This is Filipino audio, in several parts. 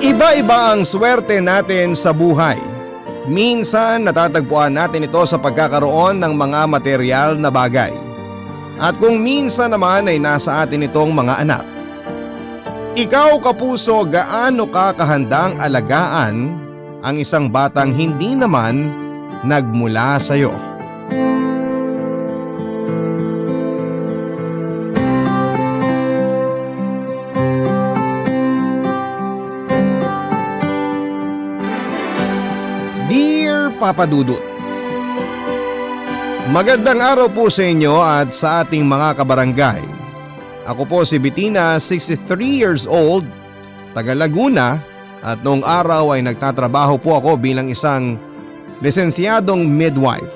Iba-iba ang swerte natin sa buhay. Minsan natatagpuan natin ito sa pagkakaroon ng mga material na bagay. At kung minsan naman ay nasa atin itong mga anak. Ikaw kapuso, gaano ka kahandang alagaan ang isang batang hindi naman nagmula sa iyo? Dear Papa Dudut, magandang araw po sa inyo at sa ating mga kabarangay. Ako po si Bettina, 63 years old, taga Laguna, at noong araw ay nagtatrabaho po ako bilang isang lisensyadong midwife.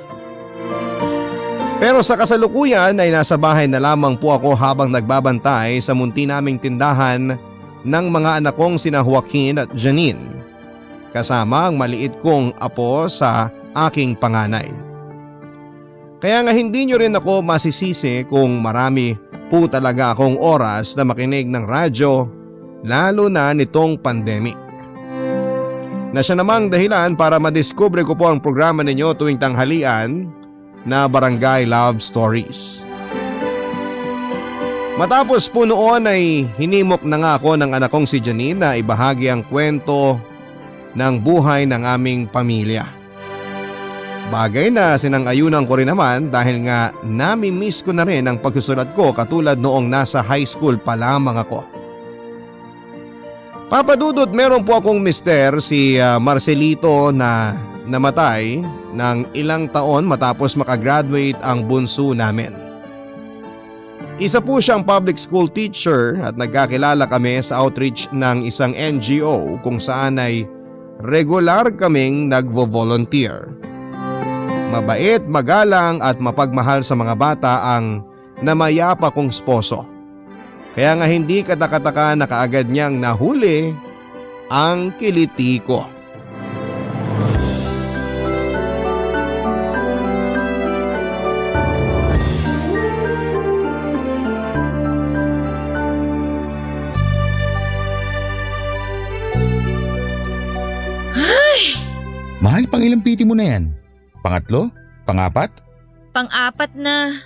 Pero sa kasalukuyan ay nasa bahay na lamang po ako habang nagbabantay sa munti naming tindahan ng mga anak kong sina Joaquin at Janine, kasama ang maliit kong apo sa aking panganay. Kaya nga hindi nyo rin ako masisisi kung marami po talaga akong oras na makinig ng radyo, lalo na nitong pandemic. Na siya namang dahilan para madiskubre ko po ang programa ninyo tuwing tanghalian na Barangay Love Stories. Matapos po noon ay hinimok na nga ako ng anak kong si Janine na ibahagi ang kwento ng buhay ng aming pamilya. Bagay na sinang-ayunan ko rin naman dahil nga nami-miss ko na rin ang pagsusulat ko katulad noong nasa high school pa lamang ako. Papa Dudut, meron po akong mister si Marcelito na namatay ng ilang taon matapos makagraduate ang bunso namin. Isa po siyang public school teacher at nagkakilala kami sa outreach ng isang NGO kung saan ay regular kaming nagvo-volunteer. Mabait, magalang at mapagmahal sa mga bata ang namayapa kong sposo. Kaya nga hindi katakataka na kaagad niyang nahuli ang kiliti ko. Mahal, pang ilang piti mo na yan? Pangatlo? Pangapat? Pang-apat na.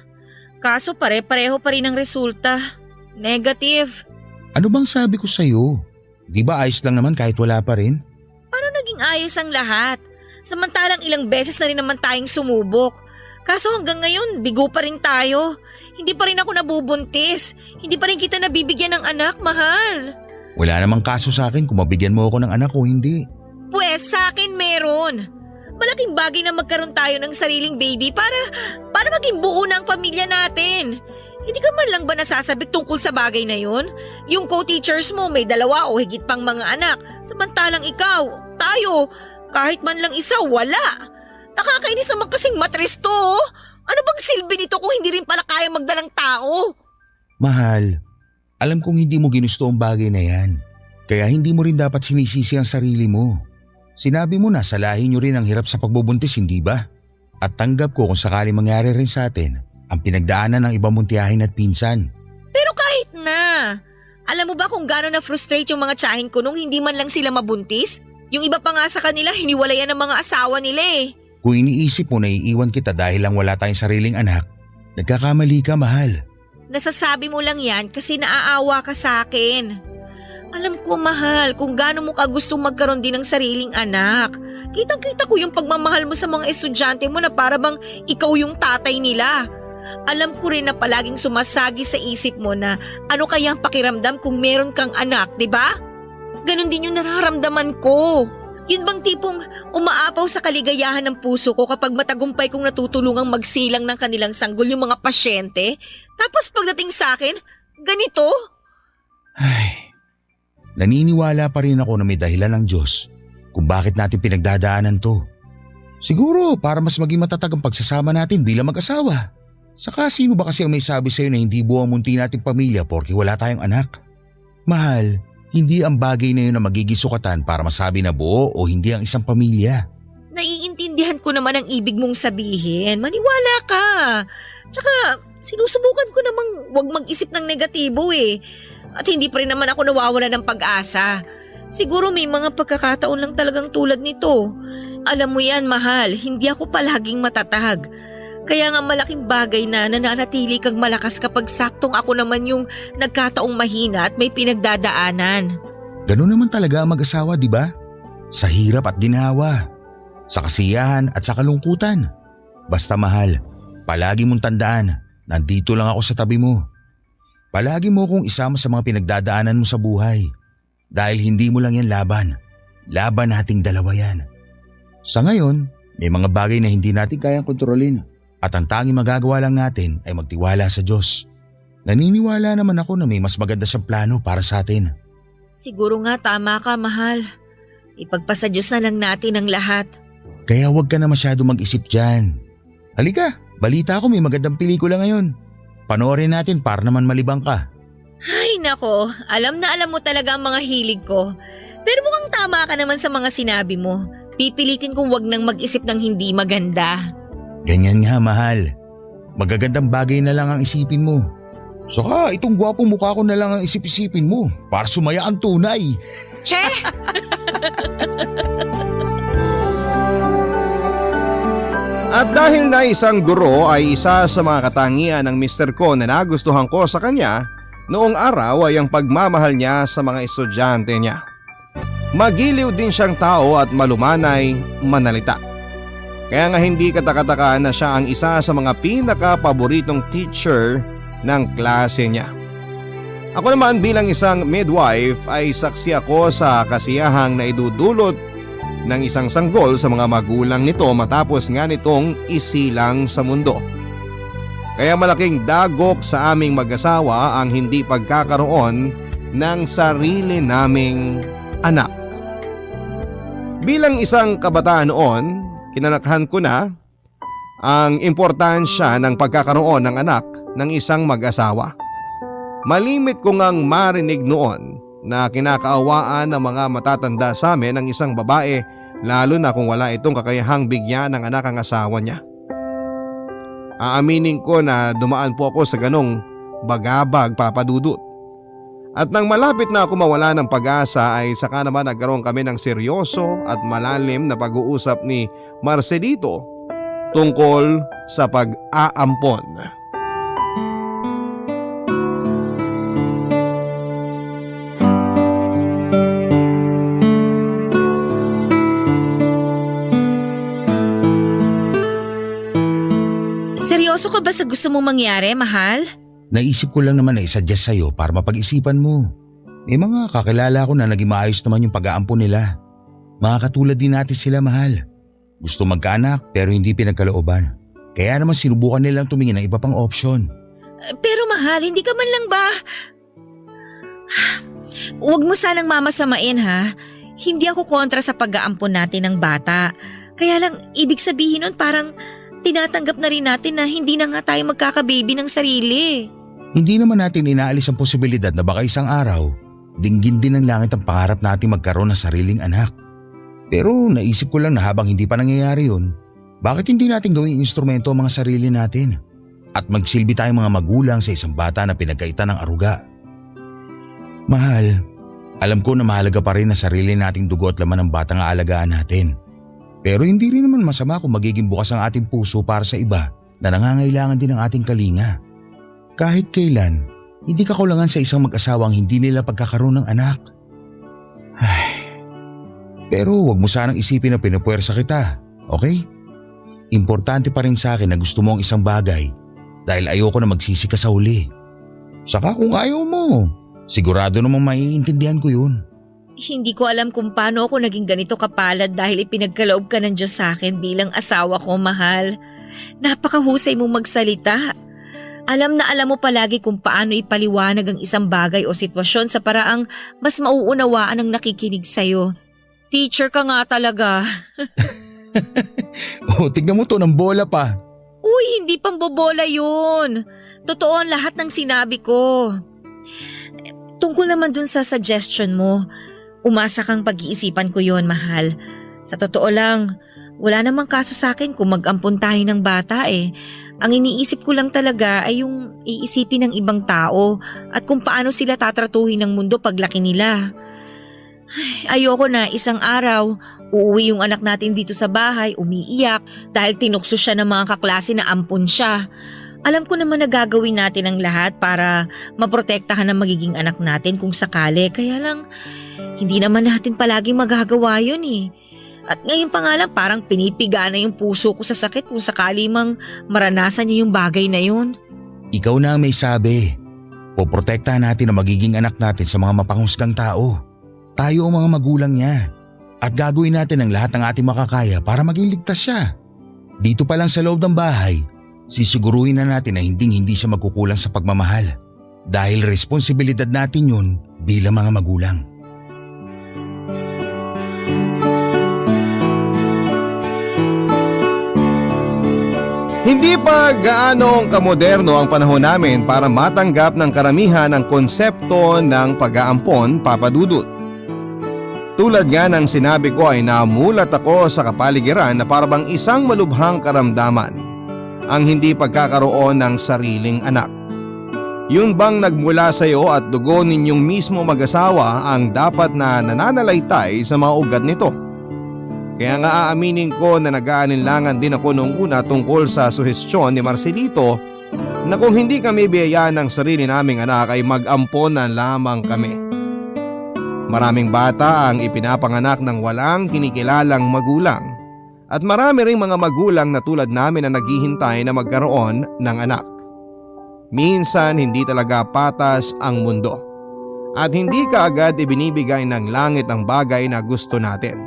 Kaso pare-pareho pa rin ang resulta. Negative. Ano bang sabi ko sa'yo? Di ba ayos lang naman kahit wala pa rin? Paano naging ayos ang lahat? Samantalang ilang beses na rin naman tayong sumubok. Kaso hanggang ngayon, bigo pa rin tayo. Hindi pa rin ako nabubuntis. Hindi pa rin kita nabibigyan ng anak, mahal. Wala namang kaso sa akin kung mabigyan mo ako ng anak o hindi. Pwes, sa akin meron. Malaking bagay na magkaroon tayo ng sariling baby para maging buo na ang pamilya natin. Hindi ka man lang ba nasasabik tungkol sa bagay na yun? Yung co-teachers mo may 2 o higit pang mga anak. Samantalang ikaw, tayo, kahit man lang isa, wala. Nakakainis naman kasing matres to. Ano bang silbi nito kung hindi rin pala kaya magdalang tao? Mahal, alam kong hindi mo ginusto ang bagay na yan. Kaya hindi mo rin dapat sinisisi ang sarili mo. Sinabi mo na sa lahi nyo rin ang hirap sa pagbubuntis, hindi ba? At tanggap ko kung sakali mangyari rin sa atin ang pinagdaanan ng ibang muntiyahin at pinsan. Pero kahit na, alam mo ba kung gaano na-frustrate yung mga tiyahin ko nung hindi man lang sila mabuntis? Yung iba pa nga sa kanila, hiniwalayan ng mga asawa nila eh. Kung iniisip mo na iiwan kita dahil lang wala tayong sariling anak, nagkakamali ka, mahal. Nasasabi mo lang yan kasi naaawa ka sa akin. Alam ko, mahal, kung gaano mo ka gustong magkaroon din ng sariling anak. Kitang-kita ko yung pagmamahal mo sa mga estudyante mo na para bang ikaw yung tatay nila. Alam ko rin na palaging sumasagi sa isip mo na ano kaya ang pakiramdam kung meron kang anak, di ba? Ganon din yung nararamdaman ko. Yun bang tipong umaapaw sa kaligayahan ng puso ko kapag matagumpay kong natutulungang magsilang ng kanilang sanggol yung mga pasyente? Tapos pagdating sa akin, ganito? Ay... Naniniwala pa rin ako na may dahilan ng Diyos kung bakit natin pinagdadaanan to. Siguro para mas maging matatag ang pagsasama natin bilang mag-asawa. Saka sino ba kasi ang may sabi sa'yo na hindi buo ang munti nating pamilya porque wala tayong anak? Mahal, hindi ang bagay na yun na magiging sukatan para masabi na buo o hindi ang isang pamilya. Naiintindihan ko naman ang ibig mong sabihin. Maniwala ka. Tsaka sinusubukan ko namang wag mag-isip ng negatibo eh. At hindi pa rin naman ako nawawala ng pag-asa. Siguro may mga pagkakataon lang talagang tulad nito. Alam mo yan, mahal, hindi ako palaging matatag. Kaya nga malaking bagay na nananatili kang malakas kapag saktong ako naman yung nagkataong mahina at may pinagdadaanan. Ganun naman talaga ang mag-asawa, di ba? Sa hirap at ginhawa, sa kasiyahan at sa kalungkutan. Basta mahal, palagi mong tandaan, nandito lang ako sa tabi mo. Palagi mo kong isama sa mga pinagdadaanan mo sa buhay. Dahil hindi mo lang yan laban. Laban nating dalawa yan. Sa ngayon, may mga bagay na hindi natin kayang kontrolin. At ang tanging magagawa lang natin ay magtiwala sa Diyos. Naniniwala naman ako na may mas maganda siyang plano para sa atin. Siguro nga tama ka, mahal. Ipagpasa Diyos na lang natin ang lahat. Kaya huwag ka na masyado mag-isip dyan. Halika, balita ko may magandang pelikula ngayon. Panoorin natin para naman malibang ka. Ay nako, alam na alam mo talaga ang mga hilig ko. Pero mukhang tama ka naman sa mga sinabi mo. Pipilitin kong wag nang mag-isip ng hindi maganda. Ganyan nga, mahal. Magagandang bagay na lang ang isipin mo. Saka itong gwapong mukha ko na lang ang isip-isipin mo para sumaya ang tunay. Che! At dahil na isang guro ay isa sa mga katangian ng Mr. Ko na nagustuhan ko sa kanya, noong araw ay ang pagmamahal niya sa mga estudyante niya. Magiliw din siyang tao at malumanay manalita. Kaya nga hindi katakataka na siya ang isa sa mga pinaka-paboritong teacher ng klase niya. Ako naman bilang isang midwife ay saksi ako sa kasiyahang na idudulot ng isang sanggol sa mga magulang nito matapos nga nitong isilang sa mundo. Kaya malaking dagok sa aming mag-asawa ang hindi pagkakaroon ng sarili naming anak. Bilang isang kabataan noon, kinalakhan ko na ang importansya ng pagkakaroon ng anak ng isang mag-asawa. Malimit ko ngang marinig noon na kinakaawaan ng mga matatanda sa amin ang isang babae lalo na kung wala itong kakayahang bigyan ng anak ang asawa niya. Aaminin ko na dumaan po ako sa ganong bagabag, Papa Dudut. At nang malapit na ako mawala ng pag-asa ay saka naman nagkaroon kami ng seryoso at malalim na pag-uusap ni Marcelito tungkol sa pag-aampon. Seryoso ka ba sa gusto mong mangyari, mahal? Naisip ko lang naman na isuggest sa'yo para mapag-isipan mo. May mga kakilala ko na naging maayos naman yung pag-aampon nila. Mga katulad din natin sila, mahal. Gusto magkaanak pero hindi pinagkalooban. Kaya naman sinubukan nilang tumingin ng iba pang opsyon. Pero mahal, hindi ka man lang ba… Huwag mo sanang mamasamain ha. Hindi ako kontra sa pag-aampon natin ng bata. Kaya lang ibig sabihin nun parang tinatanggap na rin natin na hindi na nga tayo magkakababy ng sarili. Hindi naman natin inaalis ang posibilidad na baka isang araw, dinggin din ng langit ang pangarap natin magkaroon ng sariling anak. Pero naisip ko lang na habang hindi pa nangyayari yun, bakit hindi natin gawing instrumento ang mga sarili natin? At magsilbi tayong mga magulang sa isang bata na pinagkaitan ng aruga. Mahal, alam ko na mahalaga pa rin na sarili nating dugo at laman ng batang aalagaan natin. Pero hindi rin naman masama kung magiging bukas ang ating puso para sa iba na nangangailangan din ng ating kalinga. Kahit kailan, hindi kakulangan sa isang mag-asawang hindi nila pagkakaroon ng anak. Pero wag mo sanang isipin na pinupuwersa kita, okay? Importante pa rin sa akin na gusto mo ang isang bagay dahil ayoko na magsisi ka sa huli. Saka kung ayaw mo, sigurado namang maiintindihan ko yun. Hindi ko alam kung paano ako naging ganito kapalad dahil ipinagkaloob ka ng Diyos sa akin bilang asawa ko, mahal. Napakahusay mong magsalita. Alam na alam mo palagi kung paano ipaliwanag ang isang bagay o sitwasyon sa paraang mas mauunawaan ang nakikinig sa'yo. Teacher ka nga talaga. Tignan mo to ng bola pa. Uy, hindi pang bobola yun. Totoo ang lahat ng sinabi ko. Tungkol naman dun sa suggestion mo, umasa kang pag-iisipan ko yon, mahal. Sa totoo lang, wala namang kaso sa akin kung mag-ampon tayo ng bata eh. Ang iniisip ko lang talaga ay yung iisipin ng ibang tao at kung paano sila tatratuhin ng mundo paglaki nila. Ayoko na isang araw, uuwi yung anak natin dito sa bahay, umiiyak dahil tinukso siya ng mga kaklase na ampun siya. Alam ko naman na gagawin natin ang lahat para maprotektahan ang magiging anak natin kung sakali. Kaya lang, hindi naman natin palaging magagawa yun eh. At ngayon pa nga lang parang pinipiga na yung puso ko sa sakit kung sakali mang maranasan niya yung bagay na yun. Ikaw na ang may sabi. Poprotektahan natin ang magiging anak natin sa mga mapanghusgang tao. Tayo ang mga magulang niya. At gagawin natin ang lahat ng ating makakaya para maging ligtas siya. Dito pa lang sa loob ng bahay, sisiguruhin na natin na hindi siya magkukulang sa pagmamahal. Dahil responsibilidad natin yun bilang mga magulang. Hindi pa gaanong kamoderno ang panahon namin para matanggap ng karamihan ang konsepto ng pag-aampon, Papa Dudut. Tulad nga ng sinabi ko ay namulat ako sa kapaligiran na parabang isang malubhang karamdaman ang hindi pagkakaroon ng sariling anak. Yun bang nagmula sa iyo at dugo ninyong mismo mag-asawa ang dapat na nananalaytay sa mga ugat nito? Kaya nga aaminin ko na nag-aalinlangan din ako noong una tungkol sa suhestyon ni Marcelito na kung hindi kami biyayaan ng sarili naming anak ay mag-ampon na lamang kami. Maraming bata ang ipinapanganak ng walang kinikilalang magulang at marami ring mga magulang na tulad namin na naghihintay na magkaroon ng anak. Minsan hindi talaga patas ang mundo at hindi kaagad ibinibigay ng langit ang bagay na gusto natin.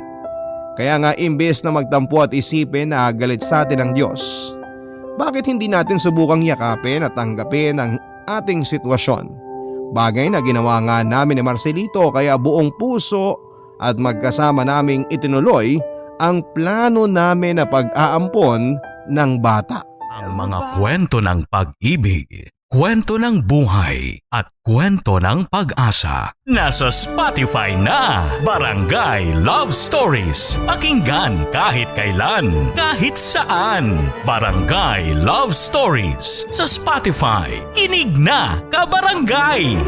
Kaya nga imbes na magtampo at isipin na galit sa atin ang Diyos, bakit hindi natin subukang yakapin at tanggapin ang ating sitwasyon? Bagay na ginawa nga namin ni Marcelito kaya buong puso at magkasama naming itinuloy ang plano namin na pag-aampon ng bata. Ang mga kwento ng pag-ibig, kwento ng buhay at kwento ng pag-asa. Nasa Spotify na! Barangay Love Stories. Pakinggan kahit kailan, kahit saan. Barangay Love Stories sa Spotify. Kinig na, kabarangay!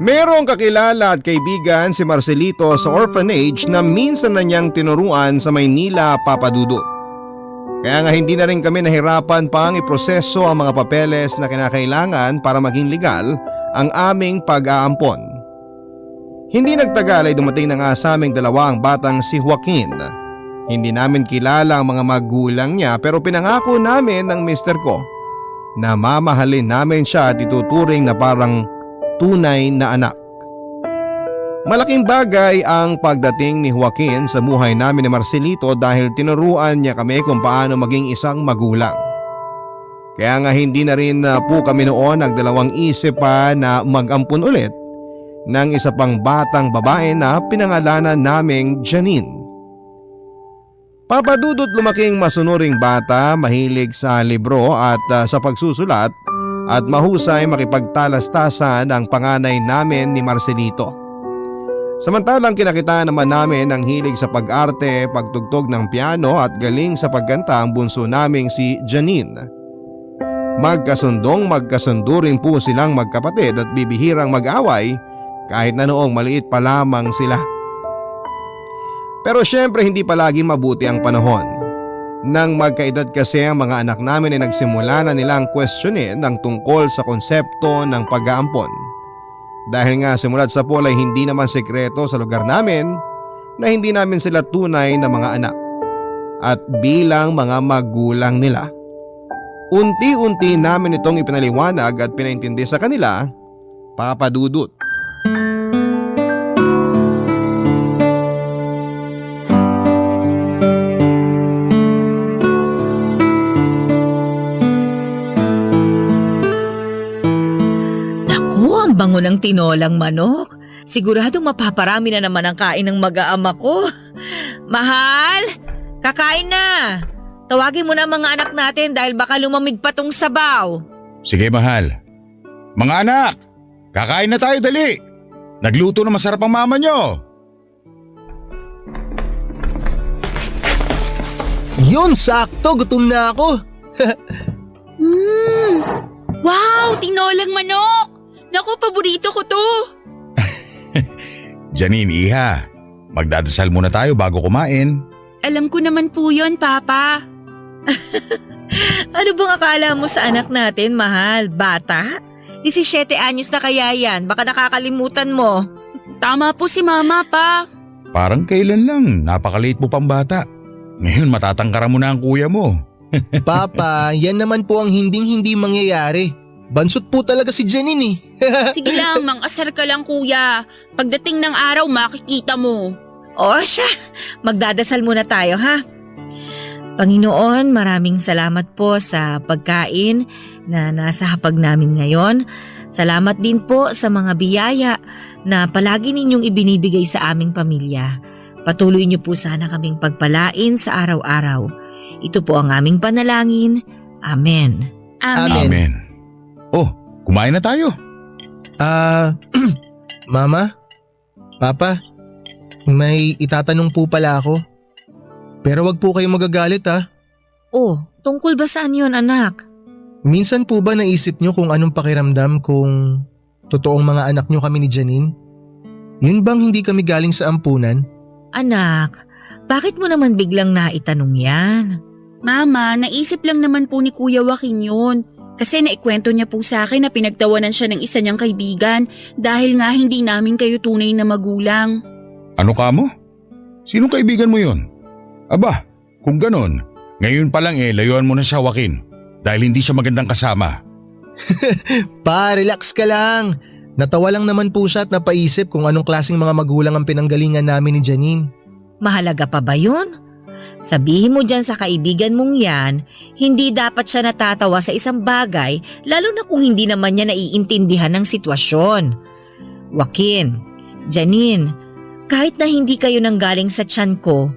Merong kakilala at kaibigan si Marcelito sa orphanage na minsan na niyang tinuruan sa Maynila, Papa Dudut. Kaya nga hindi na rin kami nahirapan pang iproseso ang mga papeles na kinakailangan para maging legal ang aming pag-aampon. Hindi nagtagal ay dumating na nga sa aming dalawa ang batang si Joaquin. Hindi namin kilala ang mga magulang niya pero pinangako namin ng mister ko na mamahalin namin siya at ituturing na parang tunay na anak. Malaking bagay ang pagdating ni Joaquin sa buhay namin ni Marcelito dahil tinuruan niya kami kung paano maging isang magulang. Kaya nga hindi na rin po kami noon nagdalawang isip pa na mag-ampun ulit ng isa pang batang babae na pinangalanan naming Janine. Papa Dudut lumaking masunuring bata, mahilig sa libro at sa pagsusulat at mahusay makipagtalastasan ang panganay namin ni Marcelito. Samantalang kinakitaan naman namin ang hilig sa pag-arte, pagtugtog ng piano at galing sa pagkanta ang bunso naming si Janine. Magkasundo rin po silang magkapatid at bibihirang mag-away kahit na noong maliit pa lamang sila. Pero syempre hindi palagi mabuti ang panahon. Nang magkaedad kasi ang mga anak namin ay nagsimula na nilang questionin ang tungkol sa konsepto ng pag-aampon. Dahil nga simulat sa pool ay hindi naman sekreto sa lugar namin na hindi namin sila tunay na mga anak at bilang mga magulang nila. Unti-unti namin itong ipinaliwanag at pinaintindi sa kanila, Papa Dudut. Ang bango ng tinolang manok. Siguradong mapaparami na naman ang kain ng mag-aama ko. Mahal, kakain na. Tawagin mo na mga anak natin dahil baka lumamig pa tong sabaw. Sige mahal. Mga anak, kakain na tayo dali. Nagluto na masarap ang mama nyo. Yun, sakto. Gutom na ako. Wow, tinolang manok. Naku, paborito ko to. Janine, iha, magdadasal muna tayo bago kumain. Alam ko naman po yon, Papa. Ano bang akala mo sa anak natin, mahal? Bata? 17 anyos na kaya yan, baka nakakalimutan mo. Tama po si Mama, Pa. Parang kailan lang, napakaliit mo pang bata. Ngayon matatangkaran mo na ang kuya mo. Papa, yan naman po ang hinding-hindi mangyayari. Bansot po talaga si Janine eh. Sige lang, mang-asar ka lang, Kuya. Pagdating ng araw, makikita mo. O siya, magdadasal muna tayo ha. Panginoon, maraming salamat po sa pagkain na nasa hapag namin ngayon. Salamat din po sa mga biyaya na palagi ninyong ibinibigay sa aming pamilya. Patuloy niyo po sana kaming pagpalain sa araw-araw. Ito po ang aming panalangin. Amen. Amen. Amen. Oh, kumain na tayo. Mama? Papa? May itatanong po pala ako. Pero wag po kayong magagalit ha. Oh, tungkol ba saan yun, anak? Minsan po ba naisip nyo kung anong pakiramdam kung totoong mga anak nyo kami ni Janine? Yun bang hindi kami galing sa ampunan? Anak, bakit mo naman biglang naitanong yan? Mama, naisip lang naman po ni Kuya Joaquin yun. Kasi naikwento niya po sa akin na pinagtawanan siya ng isa niyang kaibigan dahil nga hindi namin kayo tunay na magulang. Ano ka mo? Sinong kaibigan mo yon? Aba, kung ganon, ngayon pa lang layuan mo na siya, Joaquin. Dahil hindi siya magandang kasama. Pa, relax ka lang. Natawa lang naman po siya at napaisip kung anong klaseng mga magulang ang pinanggalingan namin ni Janine. Mahalaga pa ba yun? Sabihin mo dyan sa kaibigan mong yan, hindi dapat siya natatawa sa isang bagay lalo na kung hindi naman niya naiintindihan ng sitwasyon. Joaquin, Janine, kahit na hindi kayo nanggaling sa tiyan ko,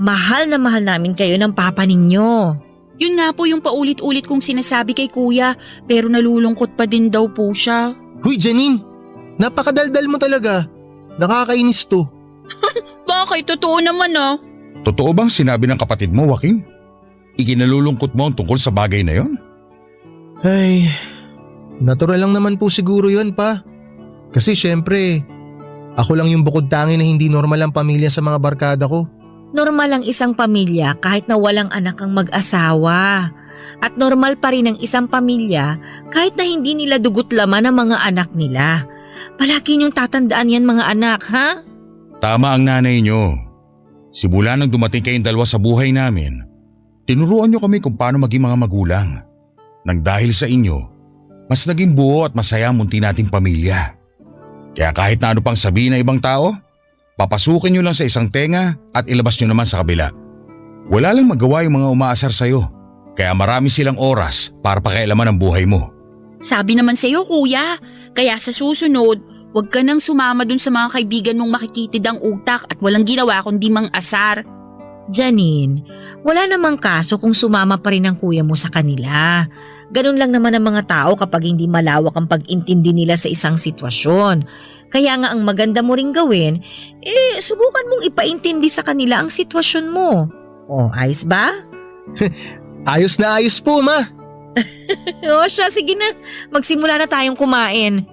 mahal na mahal namin kayo ng papa ninyo. Yun nga po yung paulit-ulit kong sinasabi kay Kuya pero nalulungkot pa din daw po siya. Huy Janine, napakadaldal mo talaga. Nakakainis to. Bakit? Totoo naman ah. Totoo bang sinabi ng kapatid mo, Joaquin? Ikinalulungkot mo ang tungkol sa bagay na yon? Ay, natural lang naman po siguro yun pa. Kasi syempre, ako lang yung bukod tangi na hindi normal ang pamilya sa mga barkada ko. Normal ang isang pamilya kahit na walang anak ang mag-asawa. At normal pa rin ang isang pamilya kahit na hindi nila dugot laman ang mga anak nila. Palagi niyong tatandaan yan mga anak, ha? Tama ang nanay niyo. Simula nang dumating kayong dalawa sa buhay namin, tinuruan niyo kami kung paano maging mga magulang. Nang dahil sa inyo, mas naging buo at masaya ang munti nating pamilya. Kaya kahit na ano pang sabihin ng ibang tao, papasukin niyo lang sa isang tenga at ilabas niyo naman sa kabila. Wala lang magawa yung mga umaasar sa'yo, kaya marami silang oras para pakialaman ang buhay mo. Sabi naman sa'yo, Kuya. Kaya sa susunod, huwag ka nang sumama dun sa mga kaibigan mong makikitid ang utak at walang ginawa kundi mang asar. Janine, wala namang kaso kung sumama pa rin ang kuya mo sa kanila. Ganun lang naman ang mga tao kapag hindi malawak ang pag-intindi nila sa isang sitwasyon. Kaya nga ang maganda mo ring gawin, subukan mong ipaintindi sa kanila ang sitwasyon mo. O, ayos ba? Ayos na ayos po, ma. O siya, sige na. Magsimula na tayong kumain.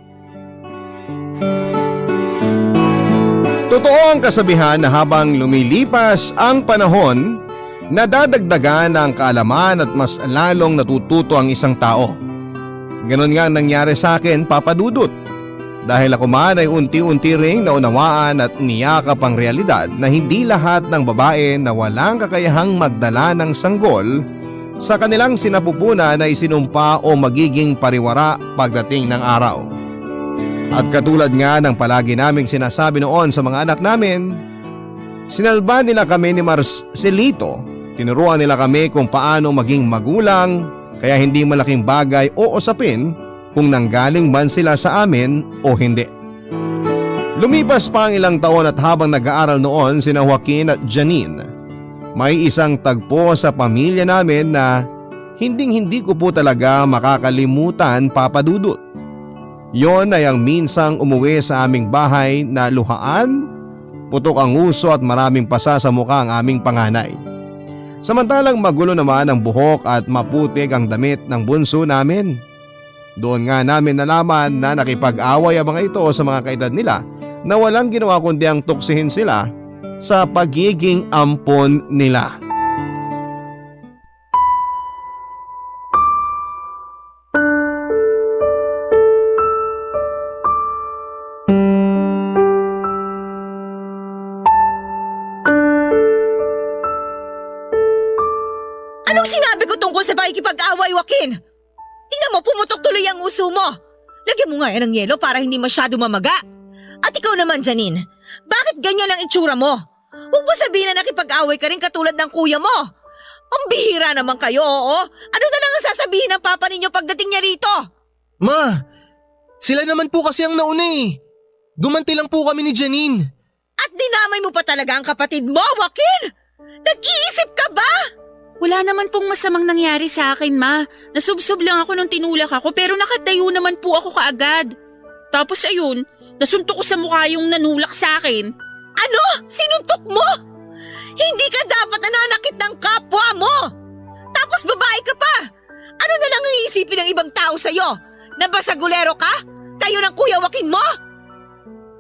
Totoo ang kasabihan na habang lumilipas ang panahon, nadadagdagan ang kaalaman at mas lalong natututo ang isang tao. Ganon nga ang nangyari sa akin, Papa Dudut. Dahil ako man ay unti-unti ring naunawaan at niyakap ang realidad na hindi lahat ng babae na walang kakayahang magdala ng sanggol sa kanilang sinapupunan ay sinumpa o magiging pariwara pagdating ng araw. At katulad nga ng palagi naming sinasabi noon sa mga anak namin, sinalba nila kami ni Marcelito. Tinuruan nila kami kung paano maging magulang, kaya hindi malaking bagay o usapin kung nanggaling man sila sa amin o hindi. Lumipas pa ang ilang taon at habang nag-aaral noon sina Joaquin at Janine, may isang tagpo sa pamilya namin na hinding-hindi ko po talaga makakalimutan, Papa Dudut. Yon ay ang minsang umuwi sa aming bahay na luhaan, putok ang uso at maraming pasa sa mukha ang aming panganay. Samantalang magulo naman ang buhok at maputik ang damit ng bunso namin. Doon nga namin nalaman na nakipag-away ang mga ito sa mga kaedad nila na walang ginawa kundi ang tuksihin sila sa pagiging ampon nila. Anong sinabi ko tungkol sa pakikipag-away, Joaquin? Tingnan mo, pumutok tuloy ang uso mo. Lagyan mo nga yan ng yelo para hindi masyado mamaga. At ikaw naman, Janine, bakit ganyan ang itsura mo? Huwag mo sabihin na nakipag-away ka rin katulad ng kuya mo. Ang bihira naman kayo, oo. Ano na lang ang sasabihin ng papa ninyo pagdating niya rito? Ma, sila naman po kasi ang nauna eh. Gumanti lang po kami ni Janine. At dinamay mo pa talaga ang kapatid mo, Joaquin? Nag-iisip ka ba? Wala naman pong masamang nangyari sa akin, Ma. Nasubsob lang ako nung tinulak ako pero nakatayo naman po ako kaagad. Tapos ayun, nasuntok ko sa mukha yung nanulak sa akin. Ano? Sinuntok mo? Hindi ka dapat nananakit ng kapwa mo! Tapos babae ka pa! Ano na lang ang iisipin ng ibang tao sa'yo? Na basagulero ka? Kayo ng kuya Joaquin mo?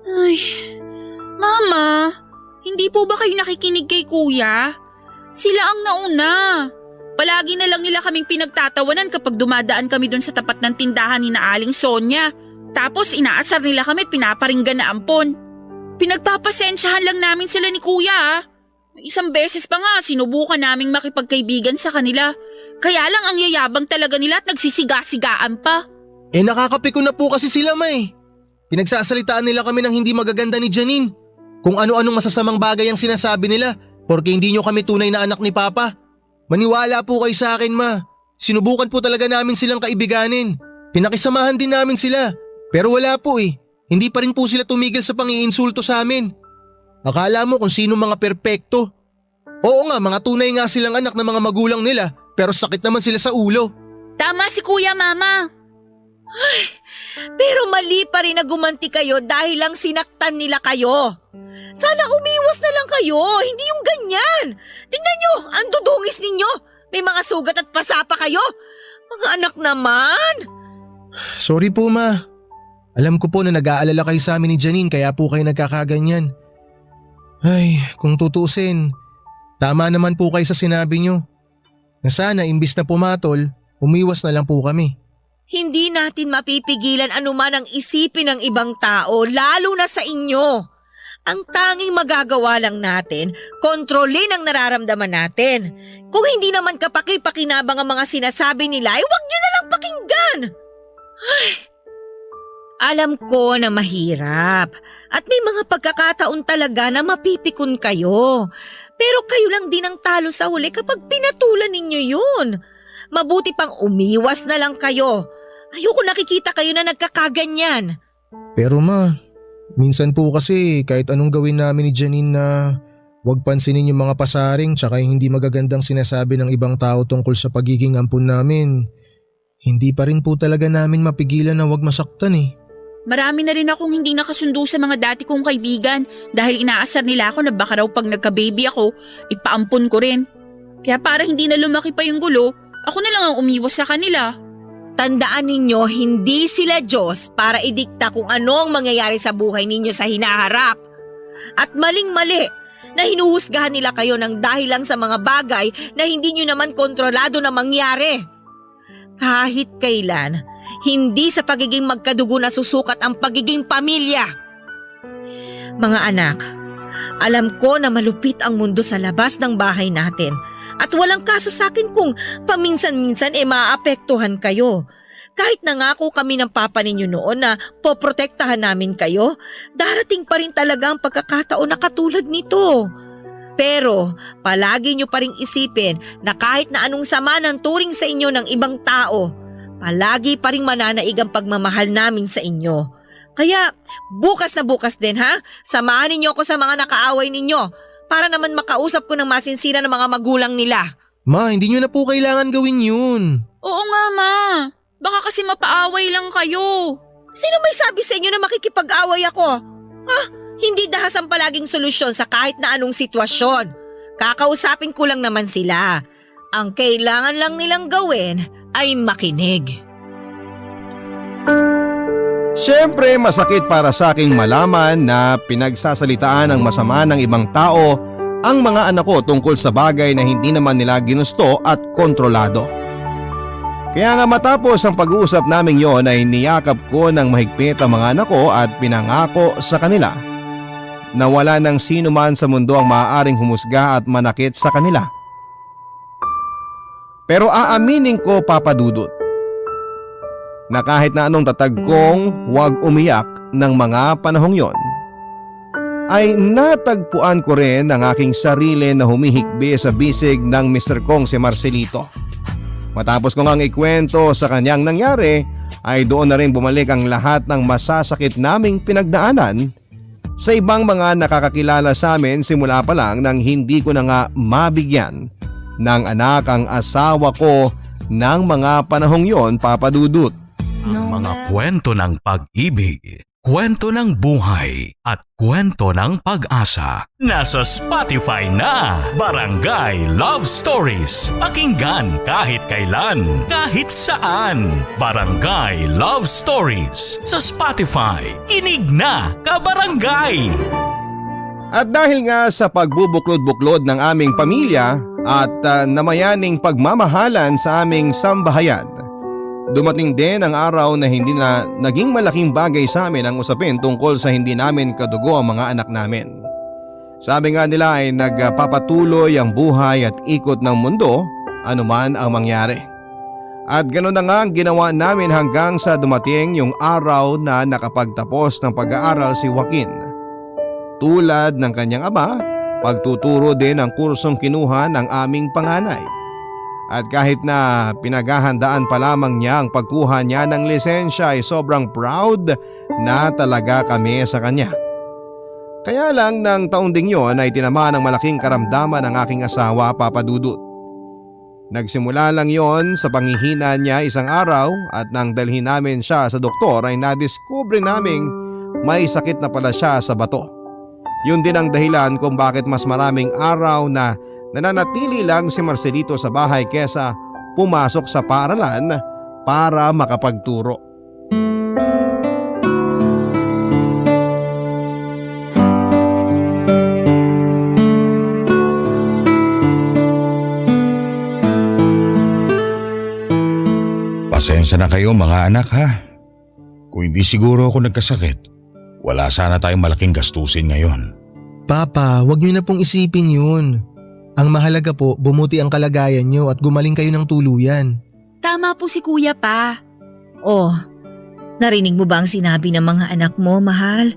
Ay, Mama, hindi po ba kayo nakikinig kay Kuya? Sila ang nauna. Palagi na lang nila kaming pinagtatawanan kapag dumadaan kami dun sa tapat ng tindahan ni na Aling Sonia. Tapos inaasar nila kami at pinaparinggan na ampon. Pinagpapasensyahan lang namin sila ni Kuya. Isang beses pa nga sinubukan naming makipagkaibigan sa kanila. Kaya lang ang yayabang talaga nila at nagsisiga-sigaan pa. Eh nakakapiko na po kasi sila, Ma eh. Pinagsasalitaan nila kami ng hindi magaganda ni Janine. Kung ano-anong masasamang bagay ang sinasabi nila porque hindi nyo kami tunay na anak ni Papa. Maniwala po kayo sa akin, Ma. Sinubukan po talaga namin silang kaibiganin. Pinakisamahan din namin sila. Pero wala po eh. Hindi pa rin po sila tumigil sa pang-iinsulto sa amin. Akala mo kung sino mga perpekto. Oo nga, mga tunay nga silang anak ng mga magulang nila pero sakit naman sila sa ulo. Tama si Kuya, Mama. Pero mali pa rin na gumanti kayo dahil lang sinaktan nila kayo. Sana umiwas na lang kayo, hindi yung ganyan. Tingnan nyo, ang dudungis ninyo. May mga sugat at pasapa kayo. Mga anak naman. Sorry po, Ma. Alam ko po na nag-aalala kayo sa amin ni Janine kaya po kayo nagkakaganyan. Ay, kung tutuusin, tama naman po kayo sa sinabi nyo. Na sana imbis na pumatol, umiwas na lang po kami. Hindi natin mapipigilan anuman ang isipin ng ibang tao, lalo na sa inyo. Ang tanging magagawa lang natin, kontrolin ang nararamdaman natin. Kung hindi naman kapaki-pakinabang ang mga sinasabi nila, ay huwag nyo na lang pakinggan. Ay, alam ko na mahirap at may mga pagkakataon talaga na mapipikon kayo. Pero kayo lang din ang talo sa huli kapag pinatulan ninyo yun. Mabuti pang umiwas na lang kayo. Ayoko nakikita kayo na nagkakaganyan. Pero Ma, minsan po kasi kahit anong gawin namin ni Janine na huwag pansinin yung mga pasaring tsaka yung hindi magagandang sinasabi ng ibang tao tungkol sa pagiging ampun namin, hindi pa rin po talaga namin mapigilan na huwag masaktan eh. Marami na rin akong hindi nakasundo sa mga dati kong kaibigan dahil inaasar nila ako na baka raw pag nagka-baby ako, ipaampon ko rin. Kaya para hindi na lumaki pa yung gulo, ako na lang ang umiwas sa kanila. Tandaan ninyo, hindi sila Diyos para idikta kung ano ang mangyayari sa buhay ninyo sa hinaharap. At maling-mali na hinuhusgahan nila kayo ng dahil lang sa mga bagay na hindi nyo naman kontrolado na mangyari. Kahit kailan, hindi sa pagiging magkadugo na susukat ang pagiging pamilya. Mga anak, alam ko na malupit ang mundo sa labas ng bahay natin. At walang kaso sa akin kung paminsan-minsan maaapektuhan kayo. Kahit nangako kami ng papa ninyo noon na poprotektahan namin kayo, darating pa rin talaga ang pagkakataon na katulad nito. Pero palagi nyo pa rin isipin na kahit na anong sama ng turing sa inyo ng ibang tao, palagi pa rin mananaig ang pagmamahal namin sa inyo. Kaya bukas na bukas din ha, samahan ninyo ako sa mga nakaaway ninyo. Para naman makausap ko ng masinsira ng mga magulang nila. Ma, hindi nyo na po kailangan gawin yun. Oo nga, Ma. Baka kasi mapaaway lang kayo. Sino may sabi sa inyo na makikipag-away ako? Hindi dahas ang palaging solusyon sa kahit na anong sitwasyon. Kakausapin ko lang naman sila. Ang kailangan lang nilang gawin ay makinig. Siyempre masakit para sa aking malaman na pinagsasalitaan ng masama ng ibang tao ang mga anak ko tungkol sa bagay na hindi naman nila ginusto at kontrolado. Kaya nga matapos ang pag-uusap namin yon ay niyakap ko ng mahigpit ang mga anak ko at pinangako sa kanila na wala ng sino man sa mundo ang maaaring humusga at manakit sa kanila. Pero aaminin ko, Papa Dudut, na kahit na anong tatag kong huwag umiyak ng mga panahong yon, ay natagpuan ko rin ang aking sarili na humihikbi sa bisig ng Mr. Kong si Marcelito. Matapos ko ngang ikwento sa kanyang nangyari, ay doon na rin bumalik ang lahat ng masasakit naming pinagdaanan sa ibang mga nakakakilala sa amin simula pa lang nang hindi ko na nga mabigyan ng anak ang asawa ko ng mga panahong yon, Papa Dudut. Ang mga kwento ng pag-ibig, kwento ng buhay at kwento ng pag-asa. Nasa Spotify na, Barangay Love Stories. Pakinggan kahit kailan, kahit saan. Barangay Love Stories sa Spotify. Kinig na, kabarangay! At dahil nga sa pagbubuklod-buklod ng aming pamilya at namayaning pagmamahalan sa aming sambahayan, dumating din ang araw na hindi na naging malaking bagay sa amin ang usapin tungkol sa hindi namin kadugo ang mga anak namin. Sabi nga nila ay nagpapatuloy ang buhay at ikot ng mundo anuman ang mangyari. At ganoon na nga ang ginawa namin hanggang sa dumating yung araw na nakapagtapos ng pag-aaral si Joaquin. Tulad ng kanyang ama, pagtuturo din ang kursong kinuha ng aming panganay. At kahit na pinaghahandaan pa lamang niya ang pagkuha niya ng lisensya ay sobrang proud na talaga kami sa kanya. Kaya lang ng taon ding yon ay tinamaan ng malaking karamdaman ang aking asawa, Papa Dudut. Nagsimula lang yon sa panghihina niya isang araw at nang dalhin namin siya sa doktor ay nadiskubre naming may sakit na pala siya sa bato. Yun din ang dahilan kung bakit mas maraming araw na nananatili lang si Marcelito sa bahay kesa pumasok sa paaralan para makapagturo. Pasensya na kayo mga anak ha. Kung hindi siguro ako nagkasakit, wala sana tayong malaking gastusin ngayon. Papa, wag niyo na pong isipin yun. Ang mahalaga po, bumuti ang kalagayan niyo at gumaling kayo ng tuluyan. Tama po si kuya pa. Oh, narinig mo ba ang sinabi ng mga anak mo, mahal?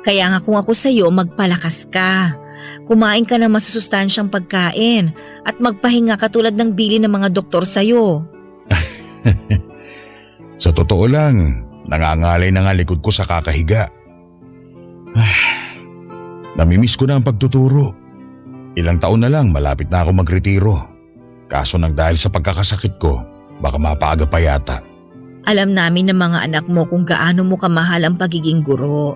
Kaya nga kung ako sa'yo, magpalakas ka. Kumain ka ng masusustansyang pagkain at magpahinga katulad ng bili ng mga doktor sa'yo. Sa totoo lang, nangangalay na nga likod ko sa kakahiga. Namimiss ko na ang pagtuturo. Ilang taon na lang malapit na ako magretiro. Kaso nang dahil sa pagkakasakit ko, baka mapaaga pa yata. Alam namin ng mga anak mo kung gaano mo kamahal ang pagiging guro.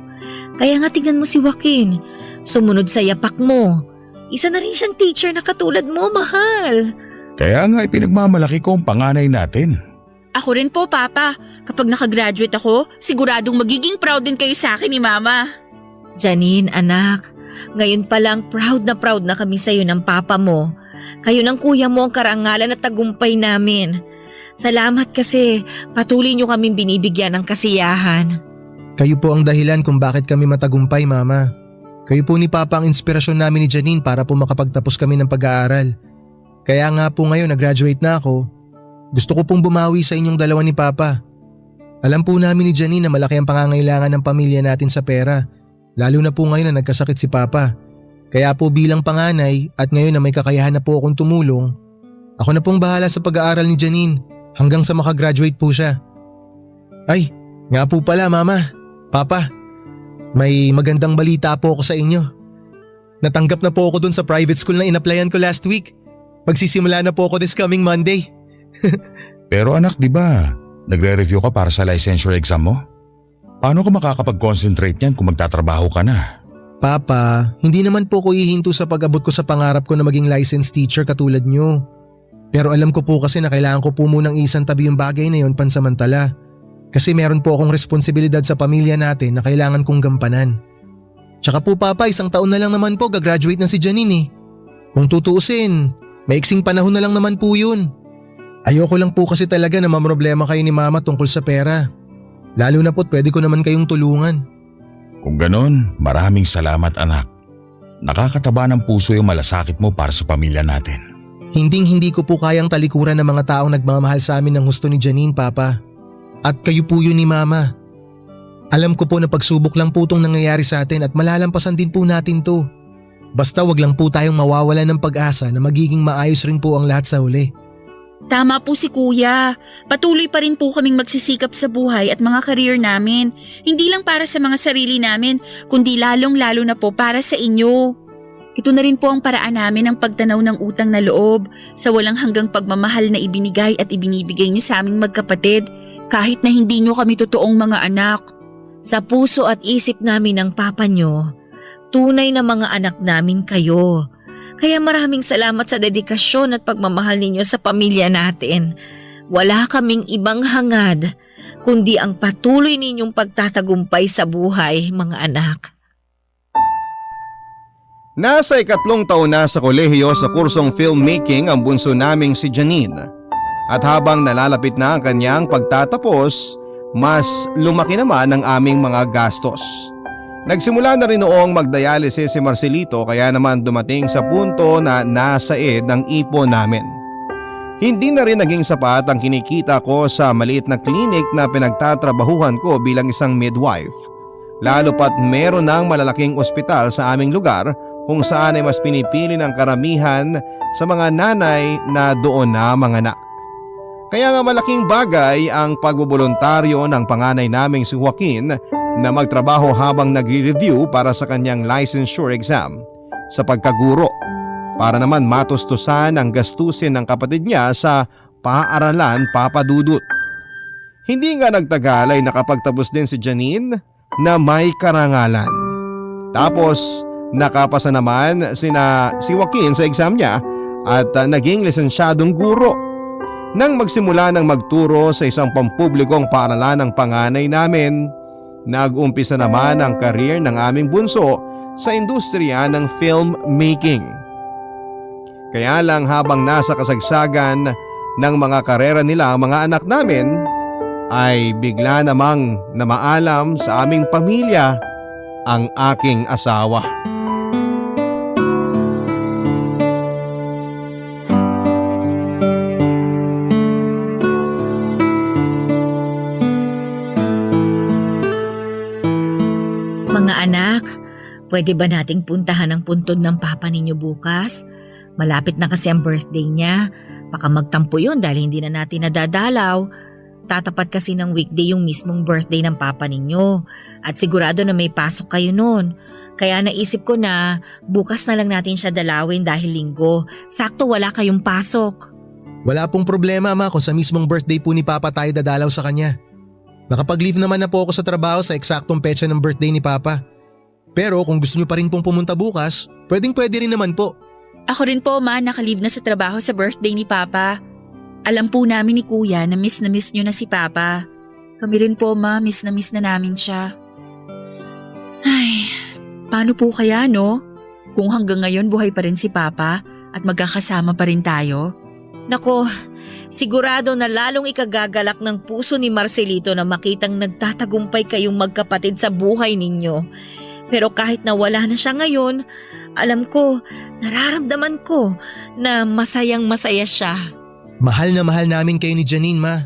Kaya nga tingnan mo si Joaquin, sumunod sa yapak mo. Isa na rin siyang teacher na katulad mo, mahal. Kaya nga ipinagmamalaki ko ang panganay natin. Ako rin po, Papa. Kapag nakagraduate ako, siguradong magiging proud din kayo sa akin ni Mama. Janine, anak, ngayon pa lang proud na kami sa'yo ng papa mo. Kayo ng kuya mo ang karangalan at tagumpay namin. Salamat kasi patuloy niyo kaming binibigyan ng kasiyahan. Kayo po ang dahilan kung bakit kami matagumpay, Mama. Kayo po ni Papa ang inspirasyon namin ni Janine para po makapagtapos kami ng pag-aaral. Kaya nga po ngayon nag-graduate na ako. Gusto ko pong bumawi sa inyong dalawa ni Papa. Alam po namin ni Janine na malaki ang pangangailangan ng pamilya natin sa pera. Lalo na po ngayon na nagkasakit si Papa. Kaya po bilang panganay at ngayon na may kakayahan na po akong tumulong, ako na pong bahala sa pag-aaral ni Janine hanggang sa makagraduate po siya. Ay, nga po pala Mama, Papa, may magandang balita po ako sa inyo. Natanggap na po ako dun sa private school na in-applyan ko last week. Magsisimula na po ako this coming Monday. Pero anak, di ba, nagre-review ka para sa licensure exam mo? Paano ka makakapag-concentrate niyan kung magtatrabaho ka na? Papa, hindi naman po ko ihinto sa pag-abot ko sa pangarap ko na maging licensed teacher katulad nyo. Pero alam ko po kasi na kailangan ko po munang isang tabi yung bagay na yon pansamantala. Kasi meron po akong responsibilidad sa pamilya natin na kailangan kong gampanan. Tsaka po Papa, 1 taon na lang naman po gagraduate na si Janine eh. Kung tutuusin, maiksing panahon na lang naman po yun. Ayoko lang po kasi talaga na mamroblema kayo ni Mama tungkol sa pera. Lalo na po't pwede ko naman kayong tulungan. Kung ganon, maraming salamat anak. Nakakataba ng puso yung malasakit mo para sa pamilya natin. Hindi ko po kayang talikuran ng mga taong nagmamahal sa amin ng gusto ni Janine, Papa. At kayo po yun ni Mama. Alam ko po na pagsubok lang po itong nangyayari sa atin at malalampasan din po natin to. Basta wag lang po tayong mawawala ng pag-asa na magiging maayos rin po ang lahat sa huli. Tama po si Kuya. Patuloy pa rin po kaming magsisikap sa buhay at mga career namin. Hindi lang para sa mga sarili namin, kundi lalong-lalo na po para sa inyo. Ito na rin po ang paraan namin ng pagtanaw ng utang na loob sa walang hanggang pagmamahal na ibinigay at ibinibigay niyo sa aming magkapatid kahit na hindi niyo kami totoong mga anak. Sa puso at isip namin ng papa nyo, tunay na mga anak namin kayo. Kaya maraming salamat sa dedikasyon at pagmamahal ninyo sa pamilya natin. Wala kaming ibang hangad, kundi ang patuloy ninyong pagtatagumpay sa buhay, mga anak. Nasa 3 taon na sa kolehiyo sa kursong filmmaking ang bunso naming si Janine. At habang nalalapit na ang kanyang pagtatapos, mas lumaki naman ang aming mga gastos. Nagsimula na rin noong magdialysis si Marcelito kaya naman dumating sa punto na nasa ed ang ipon namin. Hindi na rin naging sapat ang kinikita ko sa maliit na klinik na pinagtatrabahuhan ko bilang isang midwife. Lalo pat meron ng malalaking ospital sa aming lugar kung saan ay mas pinipili ng karamihan sa mga nanay na doon na manganak. Kaya nga malaking bagay ang pagbobolontaryo ng panganay naming si Joaquin na magtrabaho habang nagre-review para sa kanyang licensure exam sa pagkaguro para naman matustusan ang gastusin ng kapatid niya sa paaralan papadudot. Hindi nga nagtagal ay nakapagtapos din si Janine na may karangalan. Tapos nakapasa naman si Joaquin sa exam niya at naging lisensyadong guro. Nang magsimula ng magturo sa isang pampublikong paaralan ng panganay namin, nag-umpisa naman ang career ng aming bunso sa industriya ng filmmaking. Kaya lang habang nasa kasagsagan ng mga karera nila ang mga anak namin, ay bigla namang namaalam sa aming pamilya ang aking asawa. Mga anak, pwede ba nating puntahan ang puntod ng papa ninyo bukas? Malapit na kasi ang birthday niya. Baka magtampo yun dahil hindi na natin nadadalaw. Tatapat kasi ng weekday yung mismong birthday ng papa ninyo. At sigurado na may pasok kayo nun. Kaya naisip ko na bukas na lang natin siya dalawin dahil linggo. Sakto wala kayong pasok. Wala pong problema Ma kung sa mismong birthday po ni Papa tayo dadalaw sa kanya. Nakapag-leave naman na po ako sa trabaho sa eksaktong petsa ng birthday ni Papa. Pero kung gusto niyo pa rin pong pumunta bukas, pwedeng-pwede rin naman po. Ako rin po Ma, nakalive na sa trabaho sa birthday ni Papa. Alam po namin ni Kuya na miss niyo na si Papa. Kami rin po Ma, miss na namin siya. Ay, paano po kaya no? Kung hanggang ngayon buhay pa rin si Papa at magkakasama pa rin tayo? Nako, sigurado na lalong ikagagalak ng puso ni Marcelito na makitang nagtatagumpay kayong magkapatid sa buhay ninyo. Pero kahit na wala na siya ngayon, alam ko, nararamdaman ko na masayang masaya siya. Mahal na mahal namin kayo ni Janine Ma.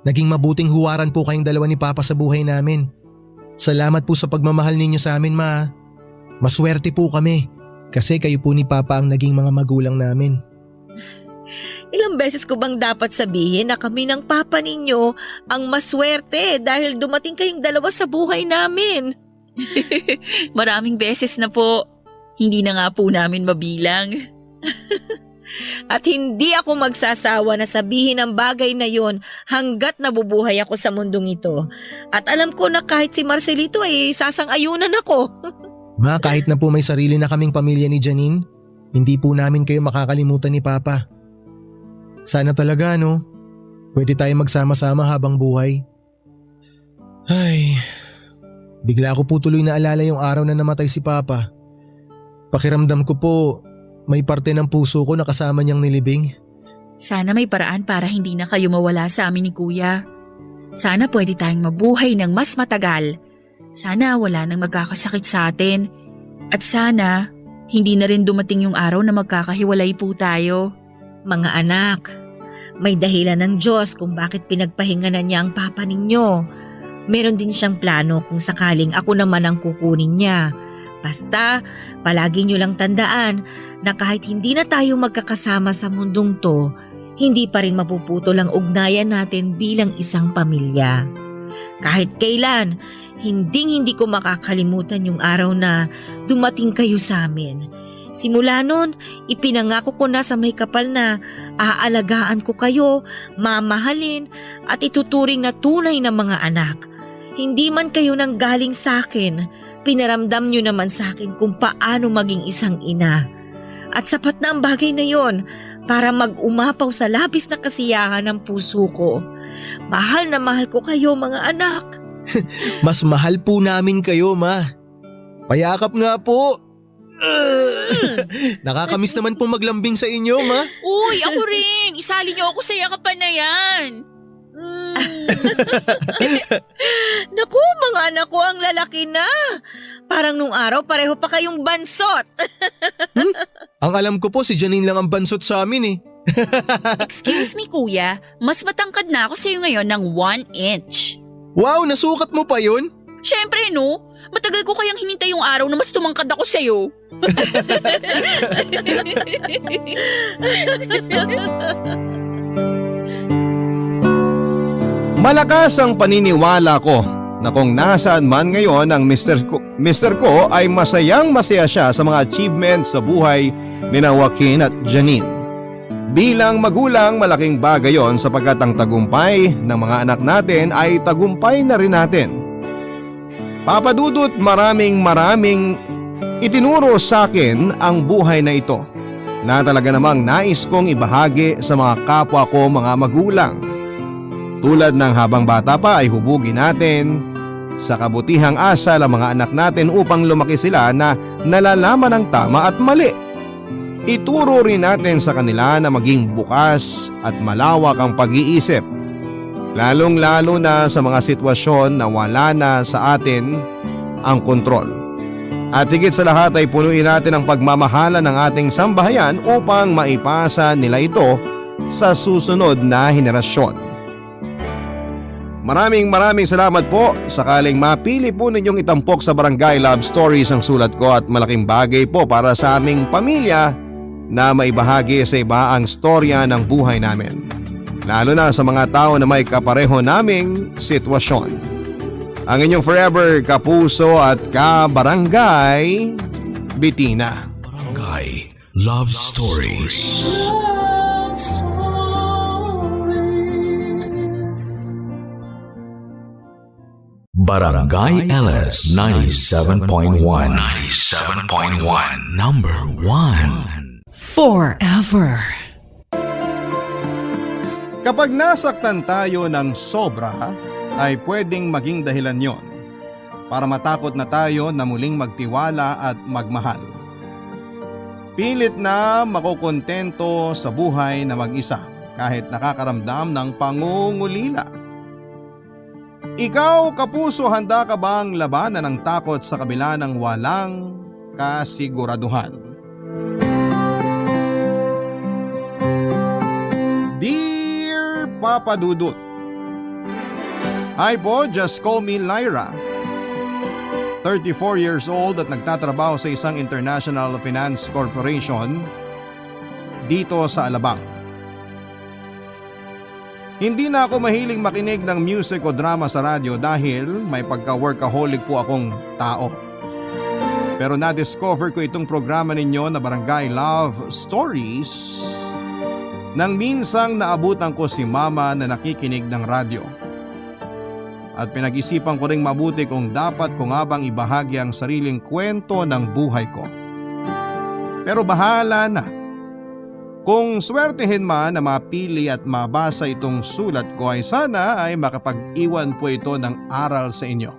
Naging mabuting huwaran po kayong dalawa ni Papa sa buhay namin. Salamat po sa pagmamahal ninyo sa amin Ma. Maswerte po kami kasi kayo po ni Papa ang naging mga magulang namin. Ilang beses ko bang dapat sabihin na kami ng papa ninyo ang maswerte dahil dumating kayong dalawa sa buhay namin? Maraming beses na po. Hindi na nga po namin mabilang. At hindi ako magsasawa na sabihin ang bagay na yon hanggat nabubuhay ako sa mundong ito. At alam ko na kahit si Marcelito ay sasang-ayunan ako. Ma, kahit na po may sarili na kaming pamilya ni Janine, hindi po namin kayo makakalimutan ni Papa. Sana talaga no, pwede tayo magsama-sama habang buhay. Ay, bigla ko po tuloy naalala yung araw na namatay si Papa. Pakiramdam ko po, may parte ng puso ko na kasama niyang nilibing. Sana may paraan para hindi na kayo mawala sa amin ni Kuya. Sana pwede tayong mabuhay ng mas matagal. Sana wala nang magkakasakit sa atin. At sana hindi na rin dumating yung araw na magkakahiwalay po tayo. Mga anak, may dahilan ng Diyos kung bakit pinagpahinganan niya ang papa ninyo. Meron din siyang plano kung sakaling ako naman ang kukunin niya. Basta, palagi niyo lang tandaan na kahit hindi na tayo magkakasama sa mundong to, hindi pa rin mapuputol ang ugnayan natin bilang isang pamilya. Kahit kailan, hindi ko makakalimutan yung araw na dumating kayo sa amin. Simula nun, ipinangako ko na sa may kapal na aalagaan ko kayo, mamahalin at ituturing na tunay na mga anak. Hindi man kayo nang galing sa akin, pinaramdam nyo naman sa akin kung paano maging isang ina. At sapat na ang bagay na yon para mag-umapaw sa labis na kasiyahan ng puso ko. Mahal na mahal ko kayo mga anak. Mas mahal po namin kayo, Ma. Payakap nga po. Nakakamiss naman pong maglambing sa inyo, Ma. Uy, ako rin! Isali niyo ako sa yakapan na yan! Naku, mga anak ko ang lalaki na. Parang nung araw pareho pa kayong bansot. Ang alam ko po si Janine lang ang bansot sa amin eh. Excuse me, Kuya. Mas matangkad na ako sa'yo ngayon ng 1 inch. Wow, nasukat mo pa yun? Siyempre, no? Matagal ko kayang hinintay yung araw na mas tumangkad ako sa'yo. Malakas ang paniniwala ko na kung nasaan man ngayon ang Mr. ko ay masayang-masaya siya sa mga achievements sa buhay ni Joaquin at Janine. Bilang magulang, malaking bagay yon sapagkat ang tagumpay ng mga anak natin ay tagumpay na rin natin. Papa Dudut, maraming itinuro sa akin ang buhay na ito na talaga namang nais kong ibahagi sa mga kapwa ko mga magulang. Tulad ng habang bata pa ay hubugin natin sa kabutihang asal ang mga anak natin upang lumaki sila na nalalaman ang tama at mali. Ituro rin natin sa kanila na maging bukas at malawak ang pag-iisip, lalong-lalo na sa mga sitwasyon na wala na sa atin ang kontrol. At higit sa lahat ay punuin natin ang pagmamahala ng ating sambahayan upang maipasa nila ito sa susunod na henerasyon. Maraming salamat po. Sakaling mapili po ninyong itampok sa Barangay Love Stories ang sulat ko at malaking bagay po para sa aming pamilya na maibahagi sa iba ang storya ng buhay namin. Lalo na sa mga tao na may kapareho naming sitwasyon. Ang inyong forever kapuso at kabarangay, Bitina. Barangay Love Stories. Barangay LS 97.1 Number 1 Forever. Kapag nasaktan tayo ng sobra, ay pwedeng maging dahilan yon para matakot na tayo na muling magtiwala at magmahal. Pilit na makukontento sa buhay na mag-isa kahit nakakaramdam ng pangungulila. Ikaw, kapuso, handa ka bang labanan ang takot sa kabila ng walang kasiguraduhan? Dear Papa Dudut, hi po, just call me Lyra. 34 years old at nagtatrabaho sa isang international finance corporation dito sa Alabang. Hindi na ako mahiling makinig ng music o drama sa radyo dahil may pagka-workaholic po akong tao. Pero na-discover ko itong programa ninyo na Barangay Love Stories nang minsang naabutan ko si Mama na nakikinig ng radyo. At pinag-isipan ko ring mabuti kung dapat ko nga bang ibahagi ang sariling kwento ng buhay ko. Pero bahala na Kung swertehin man na mapili at mabasa itong sulat ko ay sana ay makapag-iwan po ito ng aral sa inyo.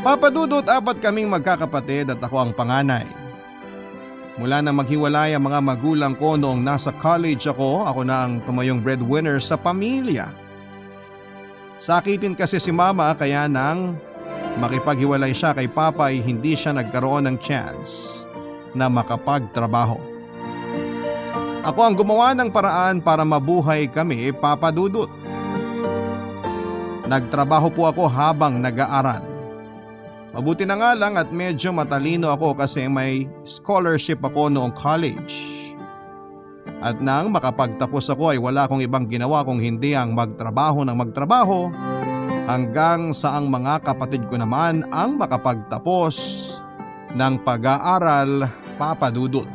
Papa Dudut, 4 kaming magkakapatid at ako ang panganay. Mula na maghiwalay ang mga magulang ko noong nasa college ako na ang tumayong breadwinner sa pamilya. Sakitin kasi si mama kaya nang makipaghiwalay siya kay papa ay hindi siya nagkaroon ng chance na makapagtrabaho. Ako ang gumawa ng paraan para mabuhay kami, Papa Dudut. Nagtrabaho po ako habang nag-aaral. Mabuti na nga lang at medyo matalino ako kasi may scholarship ako noong college. At nang makapagtapos ako ay wala akong ibang ginawa kung hindi ang magtrabaho ng magtrabaho hanggang sa ang mga kapatid ko naman ang makapagtapos ng pag-aaral, Papa Dudut.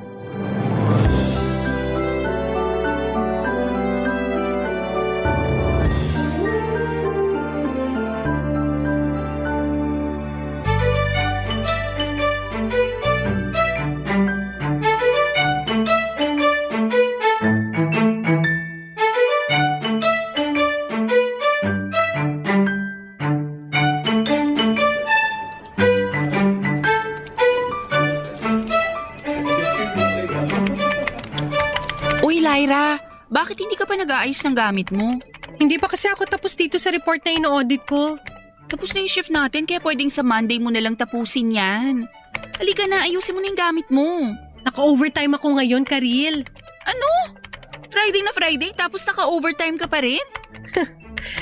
Uy, Lyra, bakit hindi ka pa nag-aayos ng gamit mo? Hindi pa kasi ako tapos dito sa report na ino-audit ko. Tapos na yung shift natin kaya pwedeng sa Monday mo na lang tapusin yan. Halika na, ayusin mo na yung gamit mo. Naka-overtime ako ngayon, Karil. Ano? Friday na Friday tapos naka-overtime ka pa rin?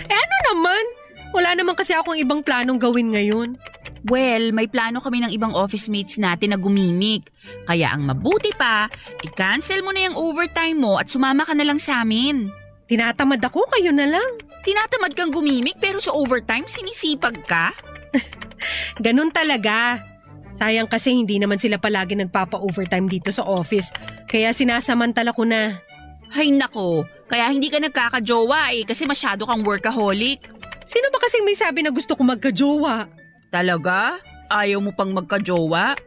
Ano naman? Wala naman kasi akong ibang planong gawin ngayon. Well, may plano kami ng ibang office mates natin na gumimik. Kaya ang mabuti pa, i-cancel mo na yung overtime mo at sumama ka na lang sa amin. Tinatamad ako, kayo na lang. Tinatamad kang gumimik pero sa overtime sinisipag ka? Ganun talaga. Sayang kasi hindi naman sila palagi nagpapa-overtime dito sa office. Kaya sinasamantala ko na. Hay nako, kaya hindi ka nagkakajowa kasi masyado kang workaholic. Sino ba kasing may sabi na gusto ko magka-jowa? Talaga? Ayaw mo pang magka-jowa?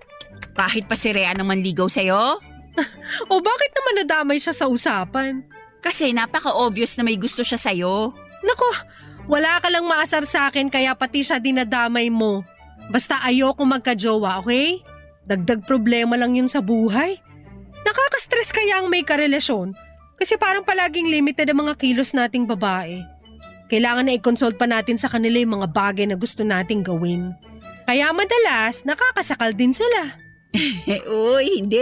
Kahit pa si Rhea naman ligaw sa'yo? O bakit naman nadamay siya sa usapan? Kasi napaka-obvious na may gusto siya sa'yo. Nako, wala ka lang maasar sa akin kaya pati siya dinadamay mo. Basta ayoko magka-jowa, okay? Dagdag problema lang yun sa buhay. Nakaka-stress kaya ang may karelasyon. Kasi parang palaging limited ang mga kilos nating babae. Kailangan na i-consult pa natin sa kanila yung mga bagay na gusto nating gawin. Kaya madalas, nakakasakal din sila. Uy, hindi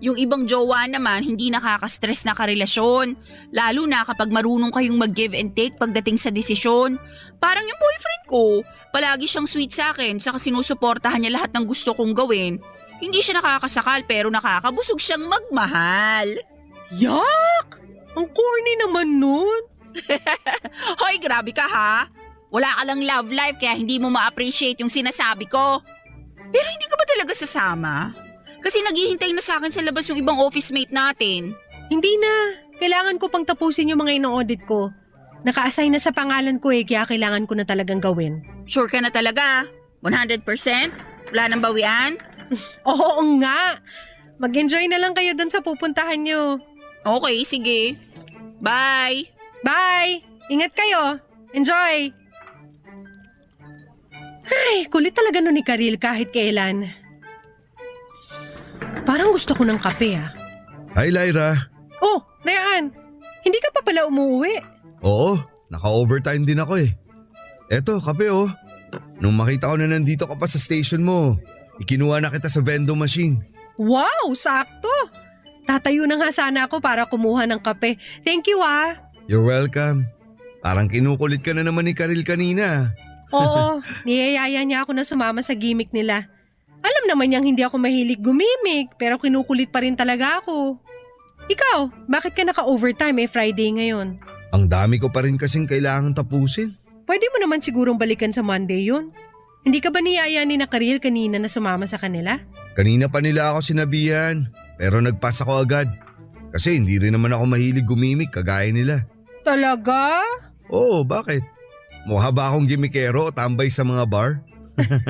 Yung ibang jowa naman, hindi nakaka-stress na karelasyon. Lalo na kapag marunong kayong mag-give and take pagdating sa desisyon. Parang yung boyfriend ko, palagi siyang sweet sa akin, saka sinusuportahan niya lahat ng gusto kong gawin. Hindi siya nakakasakal pero nakakabusog siyang magmahal. Yak! Ang corny naman nun. Hoy, grabe ka ha? Wala ka lang love life kaya hindi mo ma-appreciate yung sinasabi ko. Pero hindi ka ba talaga sasama? Kasi naghihintay na sa akin sa labas yung ibang office mate natin. Hindi na. Kailangan ko pang tapusin yung mga ino-audit ko. Naka-assign na sa pangalan ko kaya kailangan ko na talagang gawin. Sure ka na talaga? 100%? Wala nang bawian? Oo nga. Mag-enjoy na lang kayo dun sa pupuntahan nyo. Okay, sige. Bye! Bye! Ingat kayo. Enjoy! Ay, kulit talaga nun ni Karil kahit kailan. Parang gusto ko ng kape Hi Lyra. Oh, Ryan! Hindi ka pa pala umuwi. Oo, naka-overtime din ako eh. Eto, kape oh. Nung makita ko na nandito ka pa sa station mo, ikinuha na kita sa vending machine. Wow, sakto! Tatayo na nga sana ako para kumuha ng kape. Thank you You're welcome. Parang kinukulit ka na naman ni Karil kanina. Oo, niyayaya niya ako na sumama sa gimmick nila. Alam naman niyang hindi ako mahilig gumimik, pero kinukulit pa rin talaga ako. Ikaw, bakit ka naka-overtime Friday ngayon? Ang dami ko pa rin kasing kailangang tapusin. Pwede mo naman sigurong balikan sa Monday yun. Hindi ka ba niyaya ni na Karil kanina na sumama sa kanila? Kanina pa nila ako sinabihan, pero nagpas ako agad. Kasi hindi rin naman ako mahilig gumimik kagaya nila. Talaga? Oo, bakit? Mukha ba akong gimikero o tambay sa mga bar?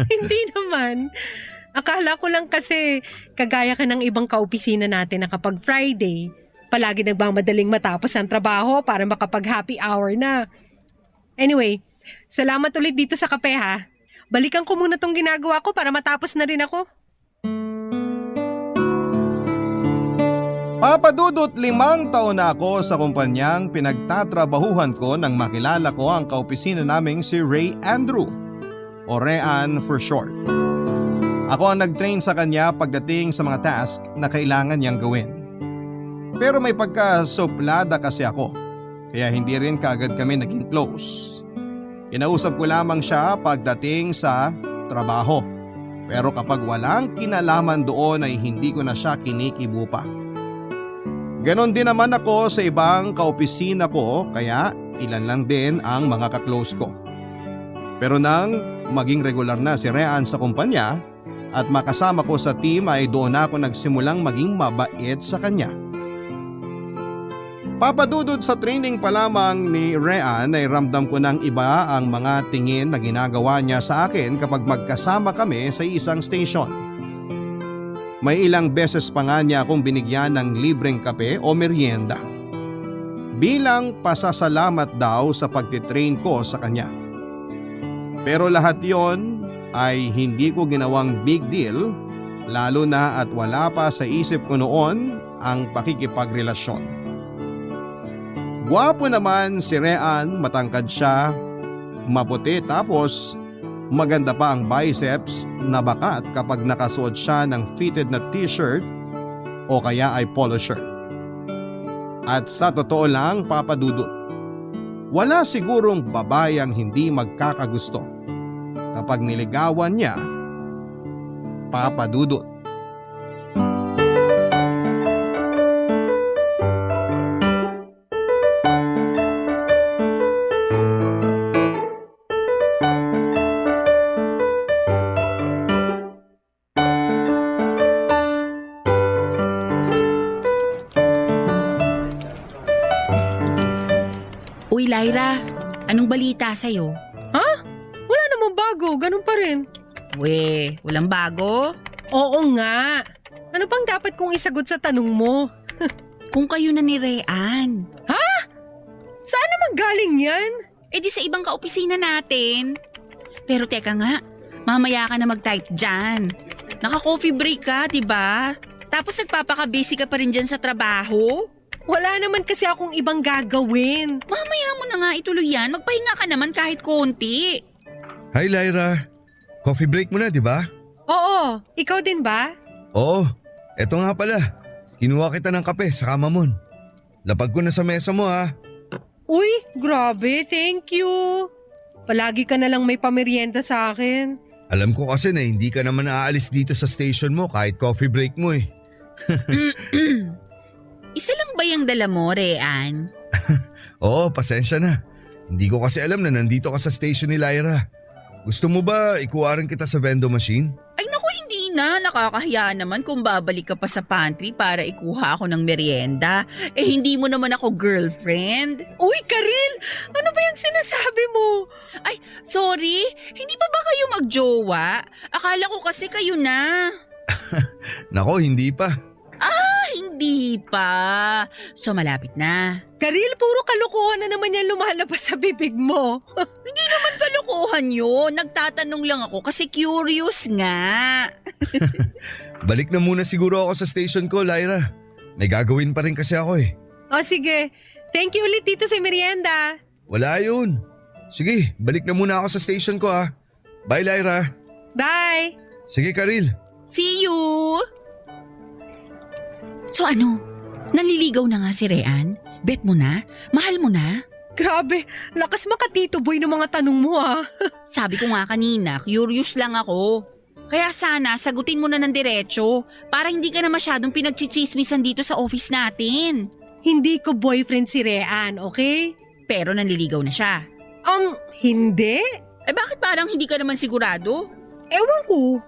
Hindi naman. Akala ko lang kasi kagaya ka ng ibang kaopisina natin na kapag Friday, palagi nagmamadaling matapos ang trabaho para makapag-happy hour na. Anyway, salamat ulit dito sa kape ha. Balikan ko muna tong ginagawa ko para matapos na rin ako. Papadudot 5 taon na ako sa kumpanyang pinagtatrabahuhan ko nang makilala ko ang kaopisina naming si Ray Andrew o Rayan for short. Ako ang nag-train sa kanya pagdating sa mga task na kailangan niyang gawin. Pero may pagkasuplada kasi ako, kaya hindi rin kaagad kami naging close. Kinausap ko lamang siya pagdating sa trabaho. Pero kapag walang kinalaman doon ay hindi ko na siya kinikibo pa. Ganon din naman ako sa ibang kaopisina ko kaya ilan lang din ang mga kaklose ko. Pero nang maging regular na si Rayan sa kumpanya at makasama ko sa team ay doon ako nagsimulang maging mabait sa kanya. Papadudod sa training pa lamang ni Rayan ay ramdam ko ng iba ang mga tingin na ginagawa niya sa akin kapag magkasama kami sa isang station. May ilang beses pa nga niya akong binigyan ng libreng kape o merienda. Bilang pasasalamat daw sa pagtitrain ko sa kanya. Pero lahat yon ay hindi ko ginawang big deal lalo na at wala pa sa isip ko noon ang pakikipagrelasyon. Gwapo naman si Rayan, matangkad siya, maputi tapos maganda pa ang biceps na bakat kapag nakasuot siya ng fitted na t-shirt o kaya ay polo shirt. At sa totoo lang, papadudot, wala sigurong babayang hindi magkakagusto kapag niligawan niya, papadudot. Uy, Lyra, anong balita sa'yo? Wala namang bago, ganun pa rin. We, walang bago? Oo nga. Ano pang dapat kong isagot sa tanong mo? Kung kayo na ni Rayan. Saan naman galing yan? Eh di sa ibang kaopisina natin. Pero teka nga, mamaya ka na mag-type dyan. Naka-coffee break ka, di ba? Tapos nagpapaka-busy ka pa rin dyan sa trabaho. Wala naman kasi akong ibang gagawin. Mamaya mo na nga ituloy yan, magpahinga ka naman kahit konti. Hi Lyra, coffee break mo na di ba? Oo, ikaw din ba? Oo, eto nga pala. Kinuha kita ng kape sa kamamon. Lapag ko na sa mesa mo ha. Uy, grabe, thank you. Palagi ka na lang may pamerienda sa akin. Alam ko kasi na hindi ka naman aalis dito sa station mo kahit coffee break mo eh. Isa lang ba yung dala mo, Rayan? Oo, pasensya na. Hindi ko kasi alam na nandito ka sa station ni Lyra. Gusto mo ba ikuha rin kita sa vending machine? Ay naku, hindi na. Nakakahiya naman kung babalik ka pa sa pantry para ikuha ako ng merienda. Eh hindi mo naman ako girlfriend. Uy, Karil! Ano ba yung sinasabi mo? Ay, sorry. Hindi pa ba kayo magjowa? Akala ko kasi kayo na. Nako, hindi pa. Hindi pa. So malapit na. Karil, puro kalokohan na naman yan lumalabas sa bibig mo. Hindi naman kalokohan yun. Nagtatanong lang ako kasi curious nga. Balik na muna siguro ako sa station ko, Lyra. May gagawin pa rin kasi ako eh. O sige, thank you ulit dito sa merienda. Wala yun. Sige, balik na muna ako sa station ko ha. Bye Lyra. Bye! Sige Karil. See you! So ano? Naliligaw na nga si Rayan? Bet mo na? Mahal mo na? Grabe, lakas makatituboy ng mga tanong mo ah. Sabi ko nga kanina, curious lang ako. Kaya sana sagutin mo na ng diretso para hindi ka na masyadong pinagchichismisan dito sa office natin. Hindi ko boyfriend si Rayan, okay? Pero nanliligaw na siya. Hindi? Eh bakit parang hindi ka naman sigurado? Ewan ko.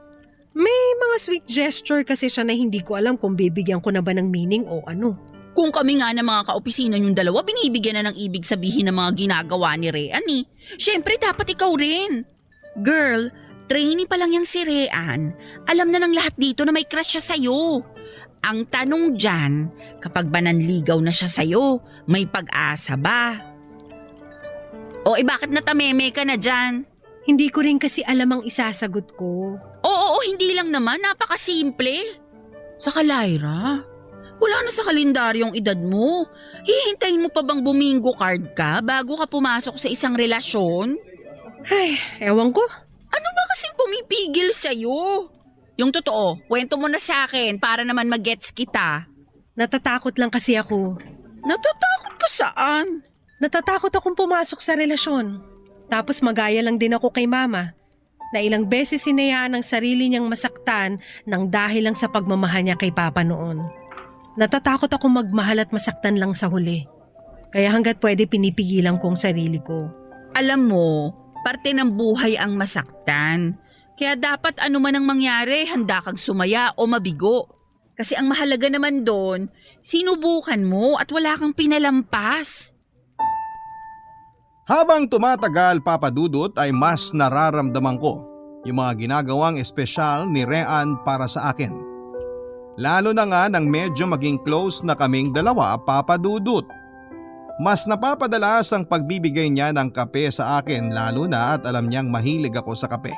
May mga sweet gesture kasi siya na hindi ko alam kung bibigyan ko na ba ng meaning o ano. Kung kami nga ng mga kaopisina yung dalawa, binibigyan na ng ibig sabihin ng mga ginagawa ni Rayan eh. Siyempre dapat ikaw rin. Girl, trainee pa lang yung si Rean, alam na ng lahat dito na may crush siya sa'yo. Ang tanong dyan, kapag ba nanligaw na siya sa'yo, may pag-asa ba? O bakit natameme ka na dyan? Hindi ko rin kasi alam ang isasagot ko. Oo, hindi lang naman, napakasimple. Saka Lyra, wala na sa kalendaryong edad mo. Hihintayin mo pa bang bumingo card ka bago ka pumasok sa isang relasyon? Ay, ewan ko. Ano ba kasing pumipigil sa'yo? Yung totoo, kwento mo na sa akin para naman mag-gets kita. Natatakot lang kasi ako. Natatakot ka saan? Natatakot akong pumasok sa relasyon. Tapos magaya lang din ako kay mama na ilang beses hinayaan ang sarili niyang masaktan nang dahil lang sa pagmamahal niya kay papa noon. Natatakot akong magmahal at masaktan lang sa huli. Kaya hanggat pwede pinipigilan kong sarili ko. Alam mo, parte ng buhay ang masaktan. Kaya dapat ano man ang mangyari, handa kang sumaya o mabigo. Kasi ang mahalaga naman doon, sinubukan mo at wala kang pinalampas. Habang tumatagal, Papa Dudut, ay mas nararamdaman ko yung mga ginagawang espesyal ni Rean para sa akin. Lalo na nga nang medyo maging close na kaming dalawa, Papa Dudut. Mas napapadalas ang pagbibigay niya ng kape sa akin, lalo na at alam niyang mahilig ako sa kape.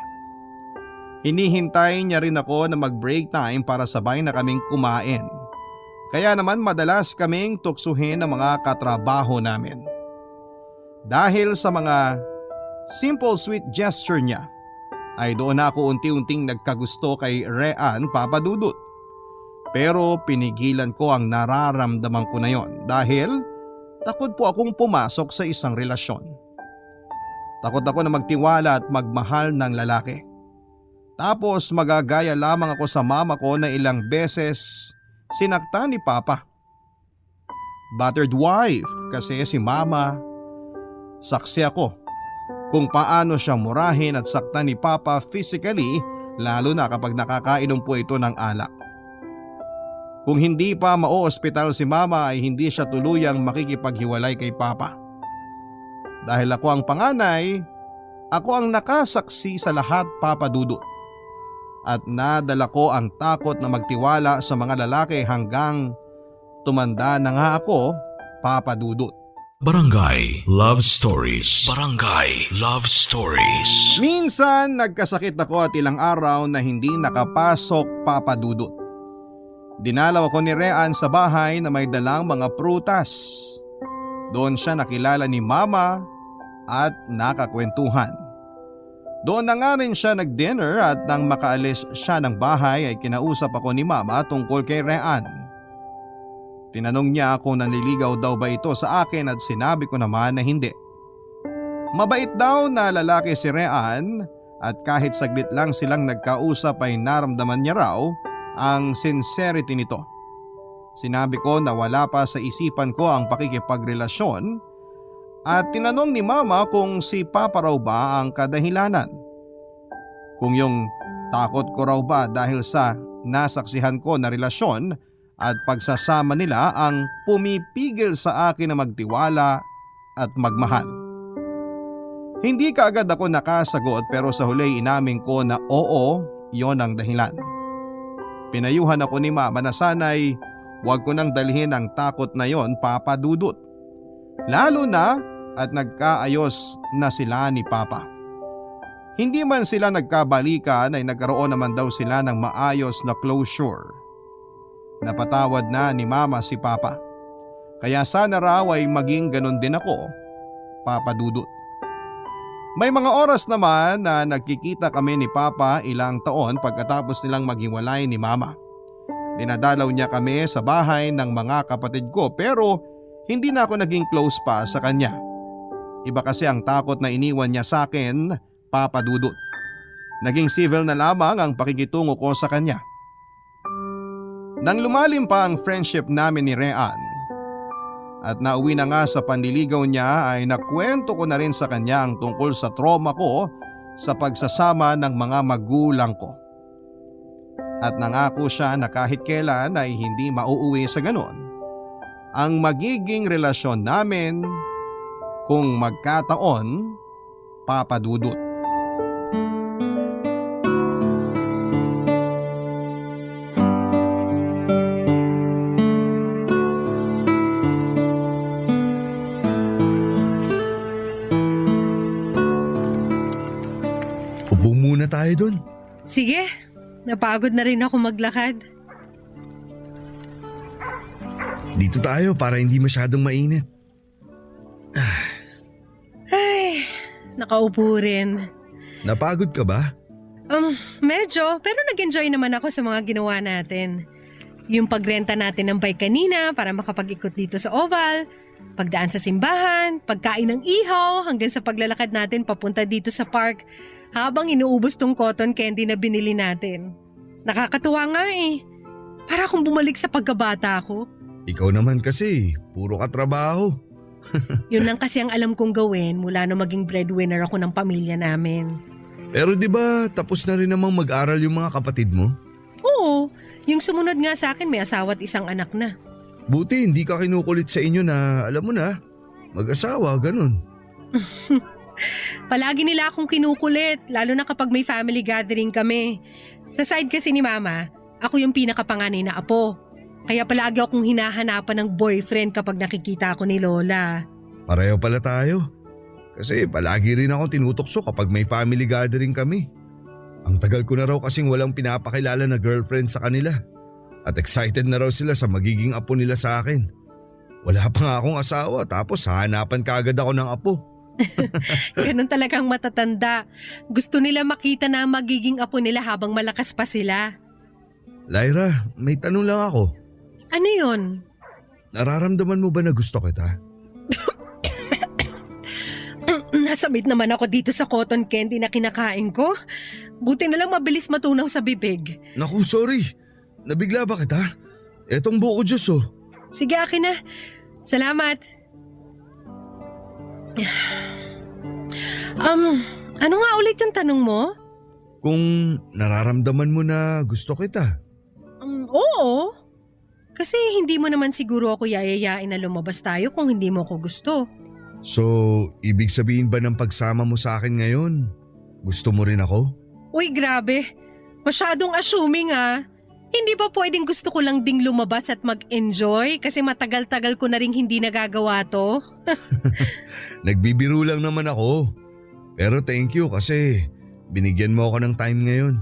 Hinihintay niya rin ako na mag-break time para sabay na kaming kumain. Kaya naman madalas kaming tuksuhin ng mga katrabaho namin. Dahil sa mga simple sweet gesture niya, ay doon ako unti-unting nagkagusto kay Rean, Papa Dudut. Pero pinigilan ko ang nararamdaman ko na yon dahil takot po akong pumasok sa isang relasyon. Takot ako na magtiwala at magmahal ng lalaki. Tapos magagaya lamang ako sa mama ko na ilang beses sinaktan ni Papa. Battered wife kasi si Mama. Saksi ako kung paano siya murahin at saktan ni Papa physically, lalo na kapag nakakainom po ito ng alak. Kung hindi pa mao-ospital si Mama ay hindi siya tuluyang makikipaghiwalay kay Papa. Dahil ako ang panganay, ako ang nakasaksi sa lahat, Papa Dudut. At nadala ko ang takot na magtiwala sa mga lalaki hanggang tumanda na nga ako, Papa Dudut. Barangay Love Stories. Barangay Love Stories. Minsan nagkasakit ako at ilang araw na hindi nakapasok, Papa Dudut. Dinalaw ako ni Rean sa bahay na may dalang mga prutas. Doon siya nakilala ni Mama at nakakwentuhan. Doon na nga rin siya nag-dinner at nang makaalis siya ng bahay ay kinausap ako ni Mama tungkol kay Rean. Tinanong niya kung nanliligaw daw ba ito sa akin at sinabi ko naman na hindi. Mabait daw na lalaki si Rean at kahit saglit lang silang nagkausap ay naramdaman niya raw ang sincerity nito. Sinabi ko na wala pa sa isipan ko ang pakikipagrelasyon at tinanong ni Mama kung si Papa raw ba ang kadahilanan. Kung yung takot ko raw ba dahil sa nasaksihan ko na relasyon at pagsasama nila ang pumipigil sa akin na magtiwala at magmahal. Hindi kaagad ako nakasagot pero sa huli inamin ko na oo, yon ang dahilan. Pinayuhan ako ni Mama na sana'y huwag ko nang dalhin ang takot na yon, Papa Dudut. Lalo na at nagkaayos na sila ni Papa. Hindi man sila nagkabalikan ay nagkaroon naman daw sila ng maayos na closure. Napatawad na ni Mama si Papa. Kaya sana raw ay maging ganun din ako, Papa Dudut. May mga oras naman na nagkikita kami ni Papa ilang taon pagkatapos nilang maghiwalay ni Mama. Dinadalaw niya kami sa bahay ng mga kapatid ko pero hindi na ako naging close pa sa kanya. Iba kasi ang takot na iniwan niya sa akin, Papa Dudut. Naging civil na lamang ang pakikitungo ko sa kanya. Nang lumalim pa ang friendship namin ni Rean at nauwi na nga sa panliligaw niya ay nakwento ko na rin sa kanya ang tungkol sa trauma ko sa pagsasama ng mga magulang ko. At nangako siya na kahit kailan ay hindi mauuwi sa ganon ang magiging relasyon namin kung magkataon, Papa Dudut. Sige, napagod na rin ako maglakad. Dito tayo para hindi masyadong mainit. Ay, nakaupo rin. Napagod ka ba? Medyo, pero nag-enjoy naman ako sa mga ginawa natin. Yung pagrenta natin ng bike kanina para makapag-ikot dito sa oval, pagdaan sa simbahan, pagkain ng ihaw hanggang sa paglalakad natin papunta dito sa park habang inuubos tong cotton candy na binili natin. Nakakatuwa nga eh. Para akong bumalik sa pagkabata ko. Ikaw naman kasi, puro ka trabaho. Yun lang kasi ang alam kong gawin mula no maging breadwinner ako ng pamilya namin. Pero di ba tapos na rin namang mag-aral yung mga kapatid mo? Oo, yung sumunod nga sa akin may asawa at isang anak na. Buti hindi ka kinukulit sa inyo na alam mo na, mag-asawa, ganun. Palagi nila akong kinukulit, lalo na kapag may family gathering kami. Sa side kasi ni Mama, ako yung pinakapanganay na apo. Kaya palagi akong hinahanapan ng boyfriend kapag nakikita ako ni Lola. Pareho pala tayo. Kasi palagi rin ako tinutokso kapag may family gathering kami. Ang tagal ko na raw kasing walang pinapakilala na girlfriend sa kanila. At excited na raw sila sa magiging apo nila sa akin. Wala pa nga akong asawa tapos hahanapan kaagad ako ng apo. Ganun talagang matatanda. Gusto nila makita na magiging apo nila habang malakas pa sila. Lyra, may tanong lang ako. Ano yun? Nararamdaman mo ba na gusto kita? Nasamit naman ako dito sa cotton candy na kinakain ko. Buti na lang mabilis matunaw sa bibig. Naku, sorry. Nabigla ba kita? Etong buko juice oh. Sige, akin na. Salamat. Ano nga ulit yung tanong mo? Kung nararamdaman mo na gusto kita. Oo. Kasi hindi mo naman siguro ako yayayain na lumabas tayo kung hindi mo ako gusto. So, ibig sabihin ba ng pagsama mo sa akin ngayon, gusto mo rin ako? Uy, grabe. Masyadong assuming ah. Hindi ba pwedeng gusto ko lang ding lumabas at mag-enjoy kasi matagal-tagal ko na rin hindi nagagawa to? Nagbibiro lang naman ako. Pero thank you kasi binigyan mo ako ng time ngayon.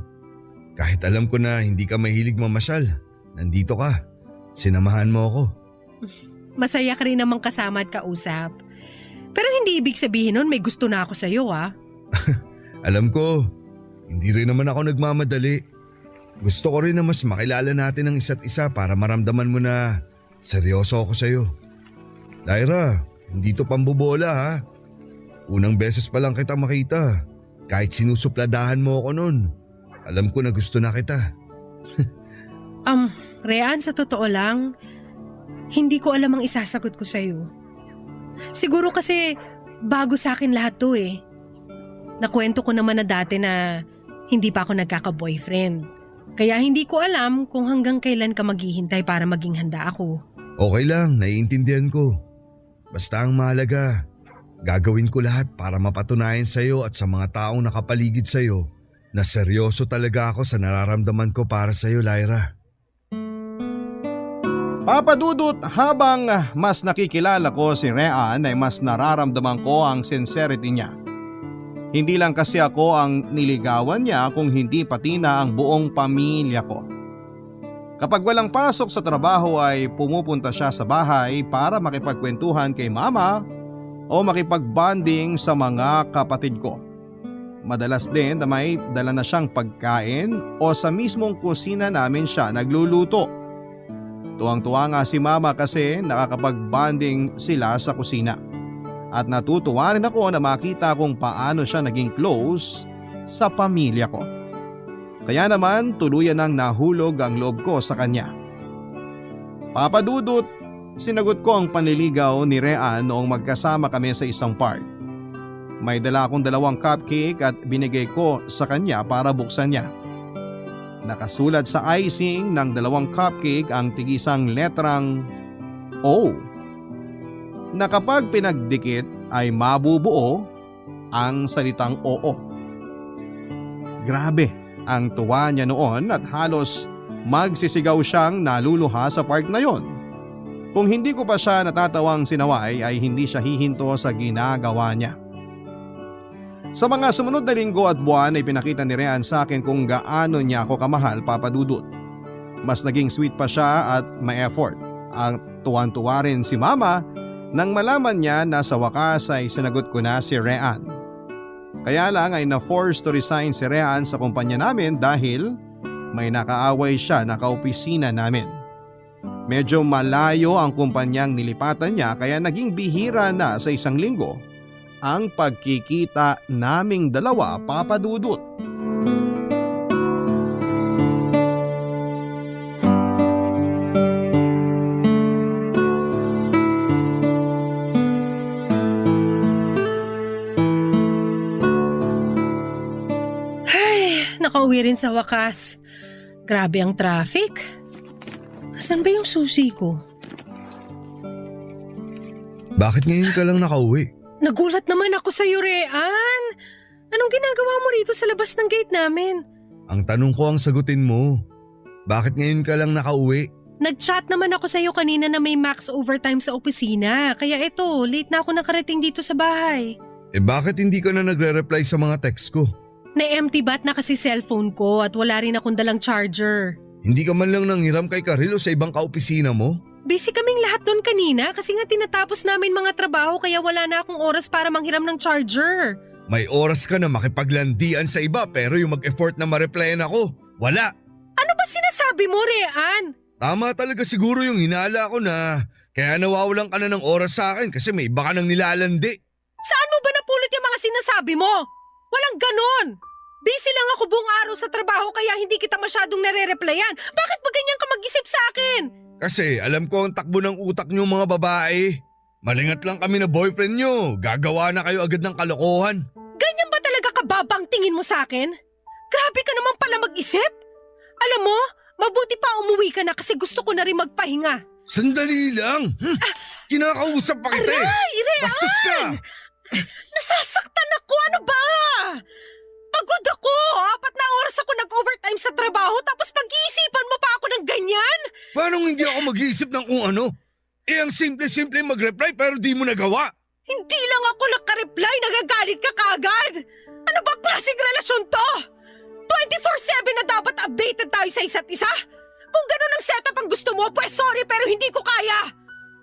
Kahit alam ko na hindi ka mahilig mamasyal, nandito ka. Sinamahan mo ako. Masaya ka rin namang kasama at kausap. Pero hindi ibig sabihin nun may gusto na ako sa'yo ah. Alam ko, hindi rin naman ako nagmamadali. Gusto ko rin na mas makilala natin ang isa't isa para maramdaman mo na seryoso ako sa'yo. Lyra, hindi to pambobola ha. Unang beses pa lang kita makita. Kahit sinusupladahan mo ako nun. Alam ko na gusto na kita. Rean, sa totoo lang, hindi ko alam ang isasagot ko sa'yo. Siguro kasi bago sa akin lahat to eh. Nakwento ko naman na dati na hindi pa ako nagkaka-boyfriend. Kaya hindi ko alam kung hanggang kailan ka maghihintay para maging handa ako. Okay lang, naiintindihan ko. Basta ang mahalaga, gagawin ko lahat para mapatunayan sa'yo at sa mga taong nakapaligid sa'yo na seryoso talaga ako sa nararamdaman ko para sa'yo, Lyra. Papa Dudut, habang mas nakikilala ko si Rean ay mas nararamdaman ko ang sincerity niya. Hindi lang kasi ako ang niligawan niya kung hindi pati na ang buong pamilya ko. Kapag walang pasok sa trabaho ay pumupunta siya sa bahay para makipagkwentuhan kay mama o makipagbanding sa mga kapatid ko. Madalas din na may dala na siyang pagkain o sa mismong kusina namin siya nagluluto. Tuwang-tuwa nga si mama kasi nakakapag-bonding sila sa kusina. At natutuwa rin ako na makita kung paano siya naging close sa pamilya ko. Kaya naman tuluyan nang nahulog ang loob ko sa kanya. Papa Dudut, sinagot ko ang panliligaw ni Rean noong magkasama kami sa isang park. May dala akong 2 cupcake at binigay ko sa kanya para buksan niya. Nakasulat sa icing ng 2 cupcake ang tigisang letrang O, na kapag pinagdikit ay mabubuo ang salitang Oo. Grabe ang tuwa niya noon at halos magsisigaw siyang naluluha sa park na yon. Kung hindi ko pa siya natatawang sinaway ay hindi siya hihinto sa ginagawa niya. Sa mga sumunod na linggo at buwan ay pinakita ni Rehan sa akin kung gaano niya ako kamahal, Papa Dudut. Mas naging sweet pa siya at may effort. Ang tuwan-tuwa rin si Mama nang malaman niya na sa wakas ay sinagot ko na si Rehan. Kaya lang ay na-force to resign si Rehan sa kumpanya namin dahil may nakaaway siya na kaopisina namin. Medyo malayo ang kumpanyang nilipatan niya kaya naging bihira na sa isang linggo ang pagkikita naming dalawa, Papa Dudut. Nakauwi rin sa wakas. Grabe ang traffic. Asan ba yung susi ko? Bakit ngayon ka lang nakauwi? Nagulat naman ako sa Rehan. Anong ginagawa mo rito sa labas ng gate namin? Ang tanong ko ang sagutin mo. Bakit ngayon ka lang nakauwi? Nag-chat naman ako sa iyo kanina na may max overtime sa opisina. Kaya ito, late na ako nakarating dito sa bahay. Bakit hindi ka na nagre-reply sa mga text ko? Na-empty bat na kasi cellphone ko at wala rin akong dalang charger. Hindi ka man lang nanghiram kay Karilo sa ibang kaopisina mo? Busy kaming lahat doon kanina kasi nga tinatapos namin mga trabaho kaya wala na akong oras para manghiram ng charger. May oras ka na makipaglandian sa iba pero yung mag-effort na ma-replyan ako, wala. Ano ba sinasabi mo, Rehan? Tama talaga siguro yung hinala ko na kaya nawawalan ka na ng oras sa akin kasi may iba ka nang nilalandi. Saan mo ba napulot yung mga sinasabi mo? Walang ganon! Busy lang ako buong araw sa trabaho kaya hindi kita masyadong nare-replyan. Bakit ba ganyan ka mag-isip sa akin? Kasi alam ko ang takbo ng utak niyo mga babae. Malingat lang kami na boyfriend niyo, gagawa na kayo agad ng kalokohan. Ganyan ba talaga kababang tingin mo sa akin? Grabe ka naman pala mag-isip. Alam mo, mabuti pa umuwi ka na kasi gusto ko na rin magpahinga. Sandali lang! Kinakausap pa kita eh! Aray, Rehan! Bastos ka! Nasasaktan ako, ano ba? Pagod ako! 4 na oras ako nag-overtime sa trabaho tapos pag-iisipan mo pa ako ng ganyan? Paano hindi ako mag-iisip ng kung ano? Ang simple-simple mag-reply pero di mo nagawa. Hindi lang ako naka-reply, nagagalit ka kaagad! Ano ba klaseng relasyon to? 24/7 na dapat updated tayo sa isa't isa? Kung ganun ang setup ang gusto mo, pues sorry pero hindi ko kaya!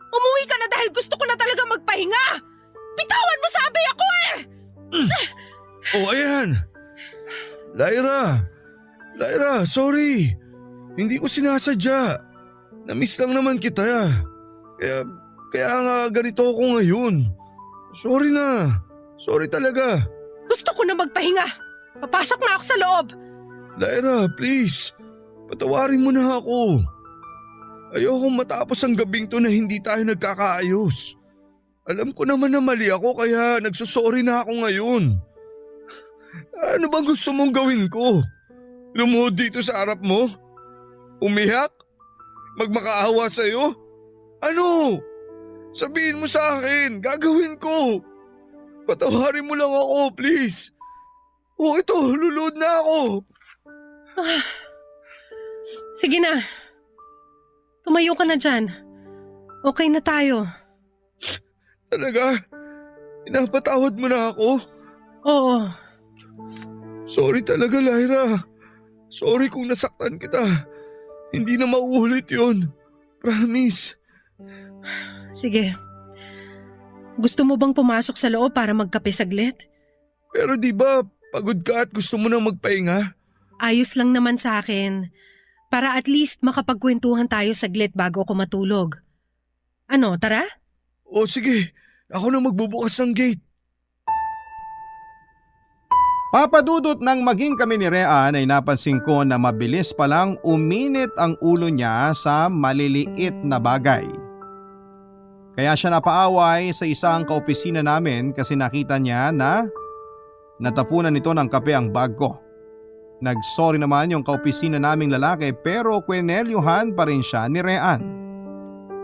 Umuwi ka na dahil gusto ko na talaga magpahinga! Bitawan mo sabi ako eh! Oh, ayan. Lyra, sorry. Hindi ko sinasadya. Namiss lang naman kita. Kaya nga ganito ako ngayon. Sorry na. Sorry talaga. Gusto ko na magpahinga. Papasok na ako sa loob. Lyra, please. Patawarin mo na ako. Ayokong matapos ang gabing to na hindi tayo nagkakaayos. Alam ko naman na mali ako kaya nagsusorry na ako ngayon. Ano bang gusto mong gawin ko? Lumuhod dito sa harap mo? Umiyak? Magmakaawa sa'yo? Ano? Sabihin mo sa akin, gagawin ko. Patawarin mo lang ako, please. Ito, luluhod na ako. Sige na. Tumayo ka na dyan. Okay na tayo. Talaga? Pinapatawad mo na ako? Oo. Sorry talaga, Lyra. Sorry kung nasaktan kita. Hindi na mauulit yun. Promise. Sige. Gusto mo bang pumasok sa loob para magkape saglit? Pero di ba pagod ka at gusto mo nang magpahinga? Ayos lang naman sa akin. Para at least makapagkwentuhan tayo saglit bago ako matulog. Ano, tara? O sige, ako na magbubukas ng gate. Papa Dudut, nang maging kami ni Rehan ay napansin ko na mabilis palang uminit ang ulo niya sa maliliit na bagay. Kaya siya napaaway sa isang kaopisina namin kasi nakita niya na natapunan nito ng kape ang bag ko. Nagsorry naman yung kaopisina naming lalaki pero kwenelyuhan pa rin siya ni Rehan.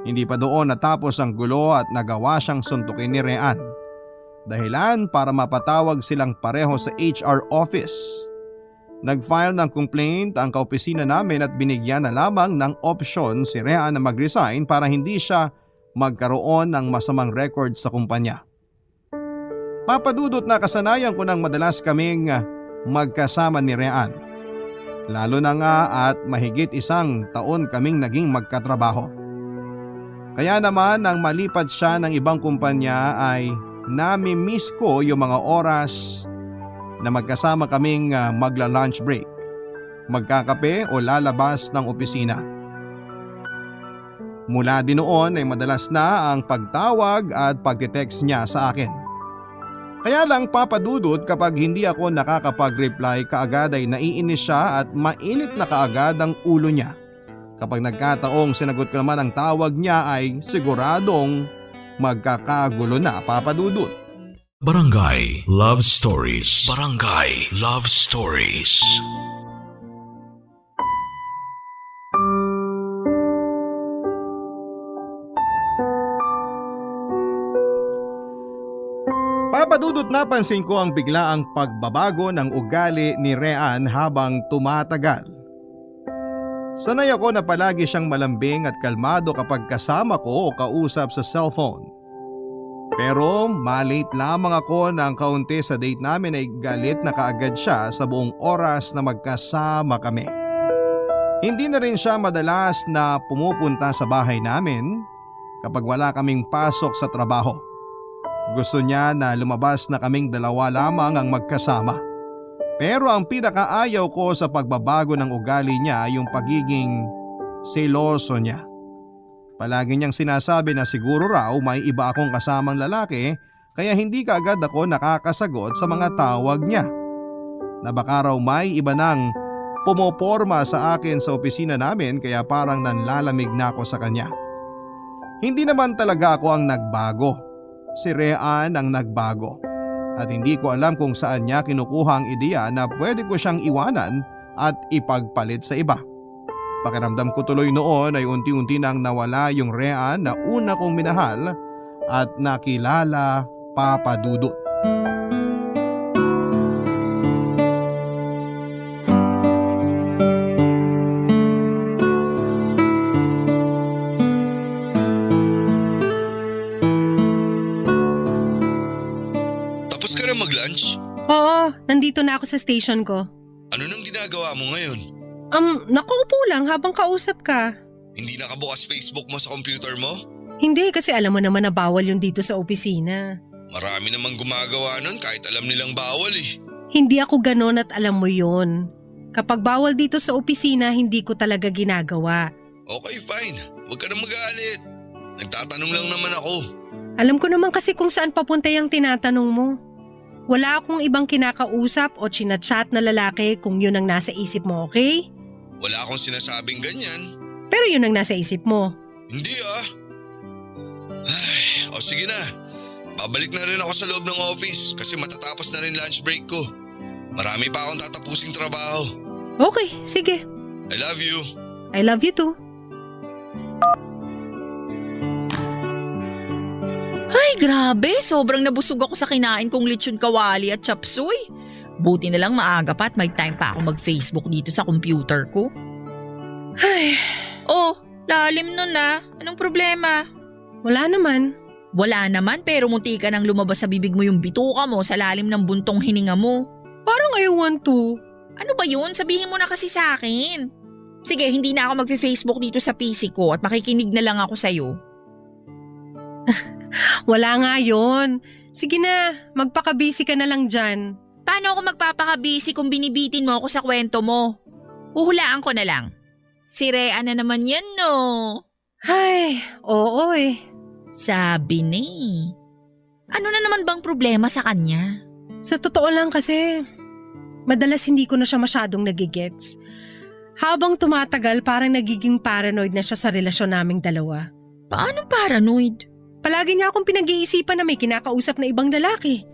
Hindi pa doon natapos ang gulo at nagawa siyang suntukin ni Rehan. Dahilan para mapatawag silang pareho sa HR office. Nag-file ng complaint ang kaopisina namin at binigyan na lamang ng opsyon si Rehan na mag-resign para hindi siya magkaroon ng masamang record sa kumpanya. Papadudot na kasanayan ko nang madalas kaming magkasama ni Rean. Lalo na nga at mahigit 1 taon kaming naging magkatrabaho. Kaya naman nang malipat siya ng ibang kumpanya ay nami-miss ko yung mga oras na magkasama kaming magla-lunch break, magkakape o lalabas ng opisina. Mula din noon ay madalas na ang pagtawag at pagte-text niya sa akin. Kaya lang papadudot kapag hindi ako nakakapag-reply kaagad ay naiinis siya at mainit na kaagad ang ulo niya. Kapag nagkataong sinagot ko naman ang tawag niya ay siguradong magkakagulo na, papadudot. Barangay Love Stories. Barangay Love Stories. Papadudot napansin ko ang biglaang pagbabago ng ugali ni Rean habang tumatagal. Sanay ako na palagi siyang malambing at kalmado kapag kasama ko o kausap sa cellphone. Pero malate lamang ako ng kaunti sa date namin ay galit na kaagad siya sa buong oras na magkasama kami. Hindi na rin siya madalas na pumupunta sa bahay namin kapag wala kaming pasok sa trabaho. Gusto niya na lumabas na kaming dalawa lamang ang magkasama. Pero ang pinakaayaw ko sa pagbabago ng ugali niya ay yung pagiging seloso niya. Palagi niyang sinasabi na siguro raw may iba akong kasamang lalaki kaya hindi kaagad ako nakakasagot sa mga tawag niya. Na baka raw may iba nang pumoporma sa akin sa opisina namin kaya parang nanlalamig na ako sa kanya. Hindi naman talaga ako ang nagbago. Si Rean ang nagbago. At hindi ko alam kung saan niya kinukuha ang ideya na pwede ko siyang iwanan at ipagpalit sa iba. Pakiramdam ko tuloy noon ay unti-unti nang nawala yung Rean na una kong minahal at nakilala, papadudot. Tapos ka na mag-lunch? Oo, nandito na ako sa station ko. Ano nang ginagawa mo ngayon? Nakaupo lang habang kausap ka. Hindi nakabukas Facebook mo sa computer mo? Hindi kasi alam mo naman na bawal yun dito sa opisina. Marami namang gumagawa nun kahit alam nilang bawal eh. Hindi ako ganon at alam mo yun. Kapag bawal dito sa opisina, hindi ko talaga ginagawa. Okay, fine. Huwag ka na magalit. Nagtatanong lang naman ako. Alam ko naman kasi kung saan papunta yung tinatanong mo. Wala akong ibang kinakausap o chinachat na lalaki kung yun ang nasa isip mo, okay? Wala akong sinasabing ganyan. Pero yun ang nasa isip mo. Hindi ah. Ay, o sige na. Babalik na rin ako sa loob ng office kasi matatapos na rin lunch break ko. Marami pa akong tatapusing trabaho. Okay, sige. I love you. I love you too. Ay, grabe. Sobrang nabusog ako sa kinain kong lechon kawali at chop suey. Buti na lang maaga pa at may time pa ako mag-Facebook dito sa computer ko. Ay, Oh, lalim nun na. Anong problema? wala naman. Wala naman pero munti ka nang lumabas sa bibig mo yung bituka mo sa lalim ng buntong hininga mo. Parang I want to. Ano ba yun? Sabihin mo na kasi sa akin. Sige, hindi na ako mag-Facebook dito sa PC ko at makikinig na lang ako sa'yo. Wala nga yun. Sige na, magpaka-busy ka na lang dyan. Paano ako magpapaka-busy kung binibitin mo ako sa kwento mo? Huhulaan ko na lang. Si Rhea na naman yan, no? Ay, oo eh. Sabi na eh. Ano na naman bang problema sa kanya? Sa totoo lang kasi, madalas hindi ko na siya masyadong nagigets. Habang tumatagal parang nagiging paranoid na siya sa relasyon naming dalawa. Paano paranoid? Palagi niya akong pinag-iisipan na may kinakausap na ibang lalaki.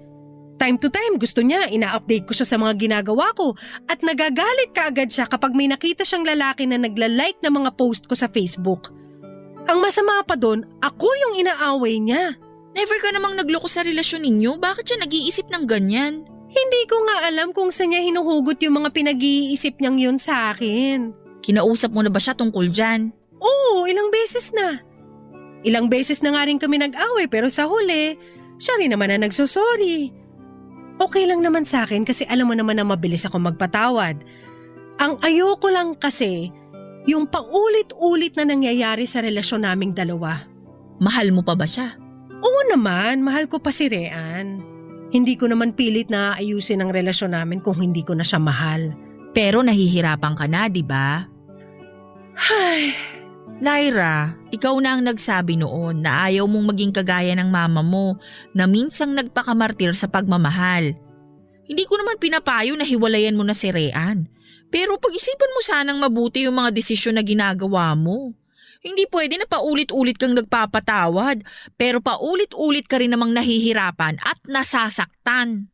Time to time gusto niya, ina-update ko siya sa mga ginagawa ko at nagagalit kaagad siya kapag may nakita siyang lalaki na nagla-like ng mga post ko sa Facebook. Ang masama pa doon, ako yung inaaway niya. Never ka namang nagloko sa relasyon ninyo? Bakit siya nag-iisip ng ganyan? Hindi ko nga alam kung saan niya hinuhugot yung mga pinag-iisip niyang yun sa akin. Kinausap mo na ba siya tungkol dyan? Oo, ilang beses na. Ilang beses na nga rin kami nag-away pero sa huli, siya rin naman na nagsosorry. Okay lang naman sa akin kasi alam mo naman na mabilis ako magpatawad. Ang ayoko lang kasi, yung paulit-ulit na nangyayari sa relasyon naming dalawa. Mahal mo pa ba siya? Oo naman, mahal ko pa si Rean. Hindi ko naman pilit na ayusin ang relasyon namin kung hindi ko na siya mahal. Pero nahihirapan ka na, di ba? Ay, Lyra, ikaw na ang nagsabi noon na ayaw mong maging kagaya ng mama mo na minsang nagpakamartir sa pagmamahal. Hindi ko naman pinapayo na hiwalayan mo na si Rean. Pero pag-isipan mo sanang mabuti yung mga desisyon na ginagawa mo. Hindi pwede na paulit-ulit kang nagpapatawad, pero paulit-ulit ka rin namang nahihirapan at nasasaktan.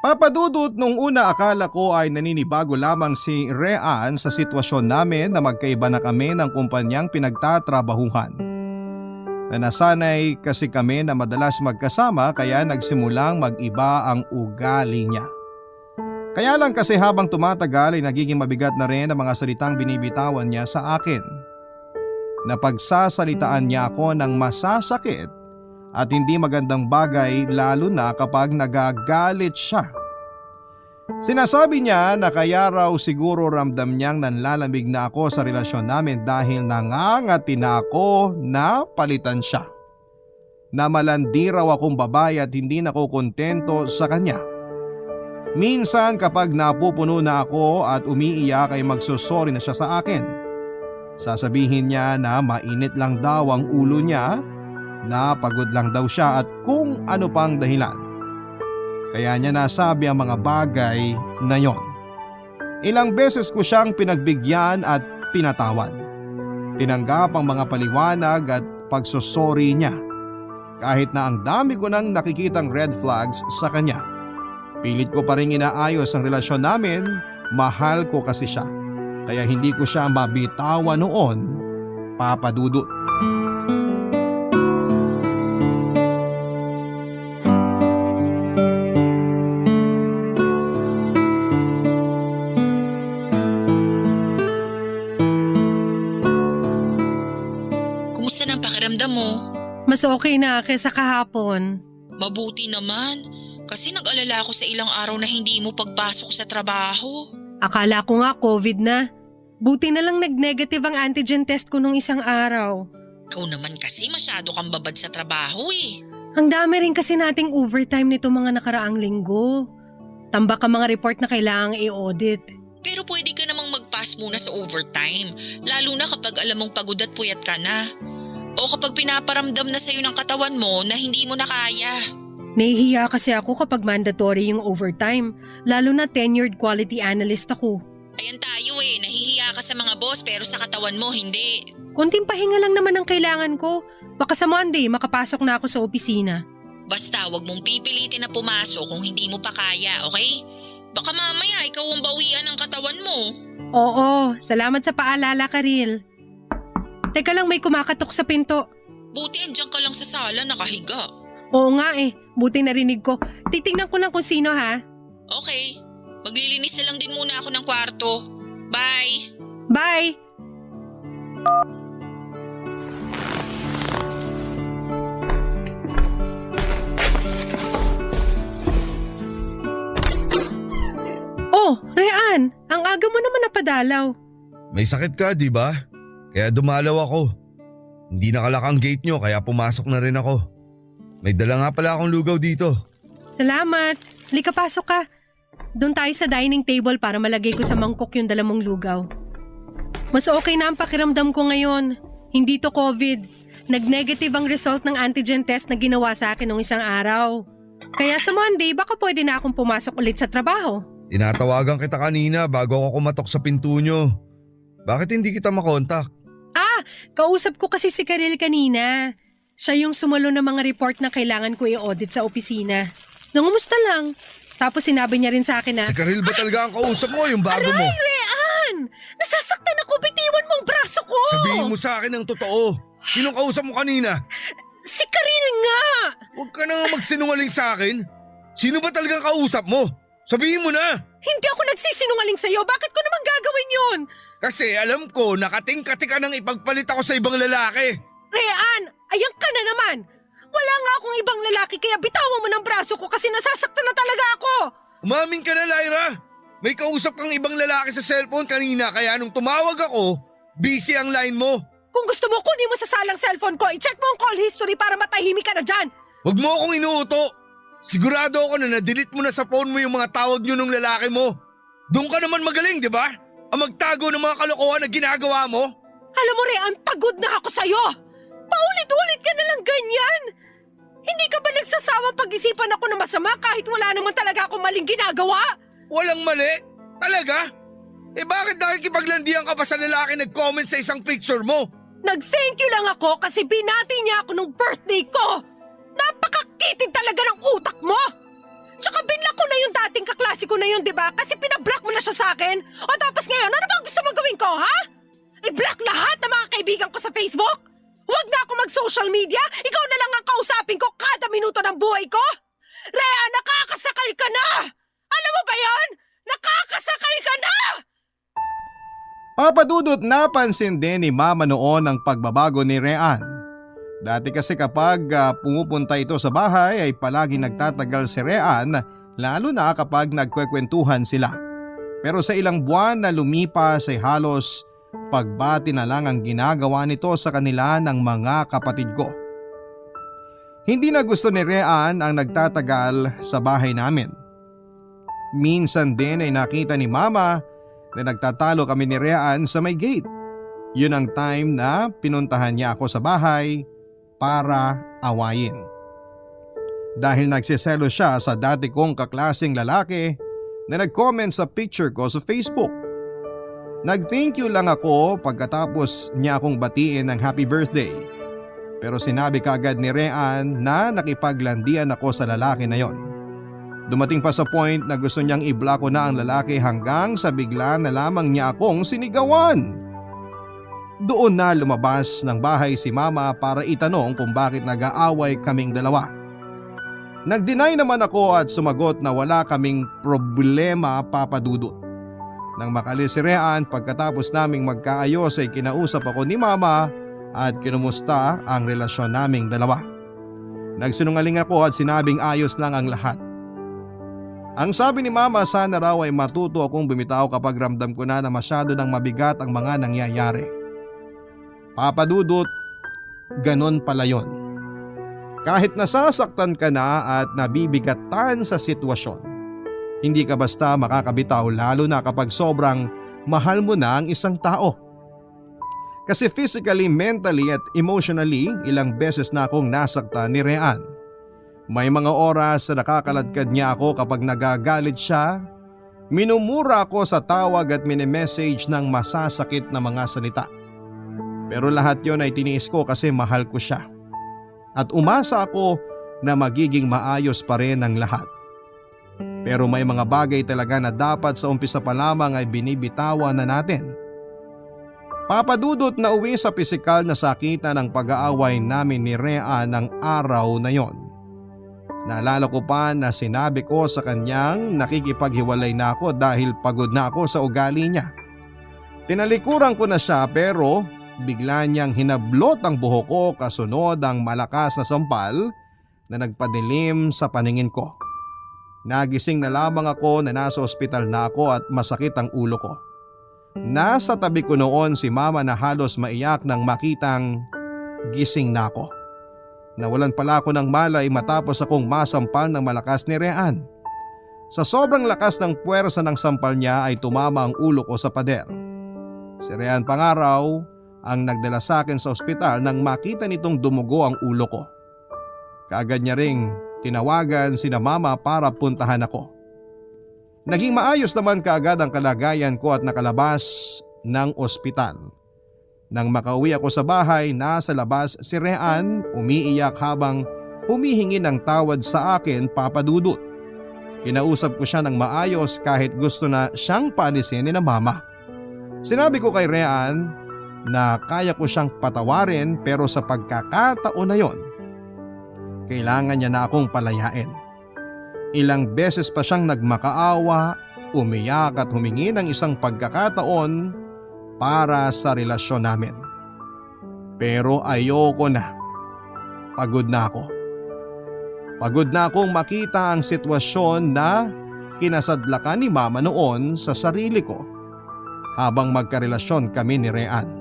Papadudot, nung una akala ko ay naninibago lamang si Rean sa sitwasyon namin na magkaiba na kami ng kumpanyang pinagtatrabahuhan. Na nasanay kasi kami na madalas magkasama kaya nagsimulang mag-iba ang ugali niya. Kaya lang kasi habang tumatagal ay nagiging mabigat na rin ang mga salitang binibitawan niya sa akin. Napagsasalitaan niya ako ng masasakit at hindi magandang bagay lalo na kapag nagagalit siya. Sinasabi niya na kaya raw siguro ramdam niyang nanlalamig na ako sa relasyon namin dahil nangangati na ako na palitan siya. Na malandi raw akong babae at hindi na ako kontento sa kanya. Minsan kapag napupuno na ako at umiiyak ay magsusori na siya sa akin. Sasabihin niya na mainit lang daw ang ulo niya, na pagod lang daw siya at kung ano pang dahilan. Kaya niya nasabi ang mga bagay na yon. Ilang beses ko siyang pinagbigyan at pinatawad. Tinanggap ang mga paliwanag at pagsusori niya. Kahit na ang dami ko nang nakikitang red flags sa kanya. Pilit ko pa rin inaayos ang relasyon namin, mahal ko kasi siya. Kaya hindi ko siya mabitawan noon, Papa Dudut. Kumusta na ang pakiramdam mo? mas okay na kaysa kahapon. Mabuti naman, kasi nag-alala ako sa ilang araw na hindi mo pagpasok sa trabaho. Akala ko nga COVID na. Buti na lang nag-negative ang antigen test ko nung isang araw. Ikaw naman kasi masyado kang babad sa trabaho eh. Ang dami rin kasi nating overtime nito mga nakaraang linggo. Tambak ang mga report na kailangang i-audit. Pero pwede ka namang mag-pass muna sa overtime, lalo na kapag alam mong pagod at puyat ka na. O kapag pinaparamdam na sa'yo ng katawan mo na hindi mo na kaya. Nahihiya kasi ako kapag mandatory yung overtime, lalo na tenured quality analyst ako. Ayan tayo eh, nahihiya ka sa mga boss pero sa katawan mo hindi. Konting pahinga lang naman ang kailangan ko. Baka sa Monday makapasok na ako sa opisina. Basta wag mong pipilitin na pumasok kung hindi mo pa kaya, okay? Baka mamaya ikaw ang bawian ng katawan mo. Oo, salamat sa paalala, Karil. Teka lang, may kumakatok sa pinto. Buti andyan ka lang sa sala nakahiga. Oo nga eh, buti narinig ko. Titingnan ko lang kung sino ha. Okay, maglilinis na lang din muna ako ng kwarto. Bye! Bye! Oh, Rean, ang aga mo naman napadalaw. May sakit ka, di ba? Kaya dumalaw ako. Hindi nakalak ang gate nyo kaya pumasok na rin ako. May dala nga pala akong lugaw dito. Salamat. Halika, pasok ka. Doon tayo sa dining table para malagay ko sa mangkok yung dala mong lugaw. Mas okay na ang pakiramdam ko ngayon. Hindi to COVID. Nag-negative ang result ng antigen test na ginawa sa akin nung isang araw. Kaya sa Monday, baka pwede na akong pumasok ulit sa trabaho. Tinatawagan kita kanina bago ako kumatok sa pinto nyo. Bakit hindi kita makontak? Kausap ko kasi si Karil kanina. Siya yung sumalo ng mga report na kailangan ko i-audit sa opisina. Nangumusta lang. Tapos sinabi niya rin sa akin na, Si Karil ba talaga ang kausap mo, yung bago mo? Rean! Nasasaktan ako, bitiwan mong braso ko! Sabihin mo sa akin ang totoo. Sinong kausap mo kanina? Si Karil nga! Huwag ka na magsinungaling sa akin. Sino ba talagang kausap mo? Sabihin mo na! Hindi ako nagsisinungaling sa'yo. Bakit ko naman gagawin yun? Kasi alam ko nakatingkati ka nang ipagpalit ako sa ibang lalaki. Rean! Ayan ka na naman! Wala nga akong ibang lalaki kaya bitawan mo ng braso ko kasi nasasaktan na talaga ako. Umamin ka na, Lyra. May kausap kang ibang lalaki sa cellphone kanina kaya nung tumawag ako, busy ang line mo. Kung gusto mo, kunin mo sa salang cellphone ko. I-check mo ang call history para matahimik ka na dyan. Huwag mo akong inuuto. Sigurado ako na na-delete mo na sa phone mo yung mga tawag nyo nung lalaki mo. Doon ka naman magaling, di ba? Ang magtago ng mga kalokohan na ginagawa mo. Alam mo, Rean, pagod na ako sa'yo. Paulit-ulit ka na lang ganyan. Hindi ka ba nagsasawang pag-isipan ako na masama kahit wala naman talaga akong maling ginagawa? Walang mali? Talaga? Eh bakit nakikipaglandian ka pa sa lalaki nag-comment sa isang picture mo? Nag-thank you lang ako kasi binati niya ako nung birthday ko. Napakakitid talaga ng utak mo. Tsaka binlock ko na yung dating kaklase ko na yun, di ba? Kasi pinablock mo na siya sa akin. O tapos ngayon, ano bang gusto mong gawin ko, ha? I-block lahat ng mga kaibigan ko sa Facebook? Huwag na ako mag-social media? Ikaw na lang ang kausapin ko kada minuto ng buhay ko? Rhea, nakakasakal ka na! Alam mo ba yon? Nakakasakal ka na! Papa Dudut, napansin din ni Mama noon ang pagbabago ni Rean. Dati kasi kapag pumupunta ito sa bahay ay palagi nagtatagal si Rean, lalo na kapag nagkwekwentuhan sila. Pero sa ilang buwan na lumipas ay halos pagbati na lang ang ginagawa nito sa kanila ng mga kapatid ko. Hindi na gusto ni Rean ang nagtatagal sa bahay namin. Minsan din ay nakita ni Mama na nagtatalo kami ni Rean sa may gate. Yun ang time na pinuntahan niya ako sa bahay para awayin. Dahil nagsiselo siya sa dati kong kaklaseng lalaki na nag-comment sa picture ko sa Facebook. Nag-thank you lang ako pagkatapos niya akong batiin ng happy birthday. Pero sinabi kaagad ni Rean na nakipaglandian ako sa lalaki na yon. Dumating pa sa point na gusto niyang i-block ko na ang lalaki hanggang sa bigla na lamang niya akong sinigawan. Doon na lumabas ng bahay si Mama para itanong kung bakit nag-aaway kaming dalawa. Nag-deny naman ako at sumagot na wala kaming problema, Papa Dudut. Nang makalis si Rean pagkatapos naming magkaayos ay kinausap ako ni Mama at kinumusta ang relasyon naming dalawa. Nagsinungaling ako at sinabing ayos lang ang lahat. Ang sabi ni Mama, sana raw ay matuto akong bumitaw kapag ramdam ko na masyado ng mabigat ang mga nangyayari. Papa Dudut, ganon pala yon. Kahit nasasaktan ka na at nabibigatan sa sitwasyon, hindi ka basta makakabitaw lalo na kapag sobrang mahal mo na ang isang tao. Kasi physically, mentally at emotionally, ilang beses na akong nasaktan ni Rean. May mga oras na nakakaladkad niya ako kapag nagagalit siya, minumura ako sa tawag at mini-message ng masasakit na mga salita. Pero lahat yon ay tiniis ko kasi mahal ko siya. At umasa ako na magiging maayos pa rin ang lahat. Pero may mga bagay talaga na dapat sa umpisa pa lamang ay binibitawan na natin. Papa Dudut, na uwi sa pisikal na sakitan ng pag-aaway namin ni Rhea ng araw na yon. Naalala ko pa na sinabi ko sa kanyang nakikipaghiwalay na ako dahil pagod na ako sa ugali niya. Tinalikuran ko na siya pero bigla niyang hinablot ang buhok ko kasunod ang malakas na sampal na nagpadilim sa paningin ko. Nagising na lamang ako na nasa ospital na ako at masakit ang ulo ko. Nasa tabi ko noon si Mama na halos maiyak nang makitang gising na ako. Nawalan pala ako ng malay matapos akong masampal ng malakas ni Rean. Sa sobrang lakas ng puwersa ng sampal niya ay tumama ang ulo ko sa pader. Si Rean Pangaraw ang nagdala sa akin sa ospital nang makita nitong dumugo ang ulo ko. Kaagad niya ring tinawagan sina Mama para puntahan ako. Naging maayos naman kaagad ang kalagayan ko at nakalabas ng ospital. Nang makauwi ako sa bahay, nasa labas si Rean umiiyak habang humihingi ng tawad sa akin, Papa Dudut. Kinausap ko siya ng maayos kahit gusto na siyang paalisin ni na Mama. Sinabi ko kay Rean na kaya ko siyang patawarin pero sa pagkakataon na yon, kailangan niya na akong palayain. Ilang beses pa siyang nagmakaawa, umiyak at humingi ng isang pagkakataon para sa relasyon namin. Pero ayoko na. Pagod na ako. Pagod na akong makita ang sitwasyon na kinasadlakan ni Mama noon sa sarili ko habang magkarelasyon kami ni Rean.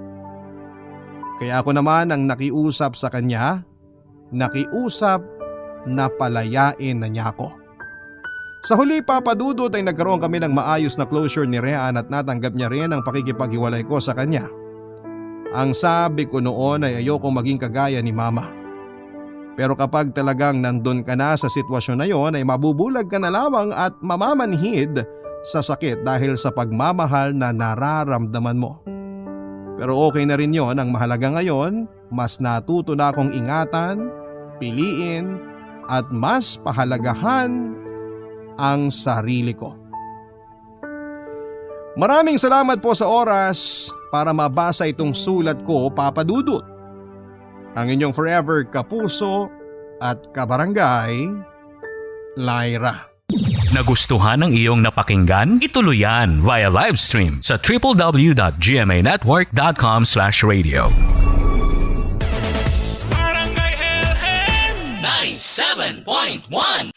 Kaya ako naman ang nakiusap sa kanya, nakiusap na palayain na niya ako. Sa huli, Papa Dudut, ay nagkaroon kami ng maayos na closure ni Rean at natanggap niya rin ang pakikipaghiwalay ko sa kanya. Ang sabi ko noon ay ayokong maging kagaya ni Mama. Pero kapag talagang nandun ka na sa sitwasyon na yon ay mabubulag ka na lamang at mamamanhid sa sakit dahil sa pagmamahal na nararamdaman mo. Pero okay na rin yon, ang mahalaga ngayon, mas natuto na akong ingatan, piliin at mas pahalagahan ang sarili ko. Maraming salamat po sa oras para mabasa itong sulat ko, Papa Dudut. Ang inyong forever kapuso at kabarangay, Lyra. Nagustuhan ng iyong napakinggan? Ituloy yan via live stream sa www.gmanetwork.com/radio. Barangay LS 97.1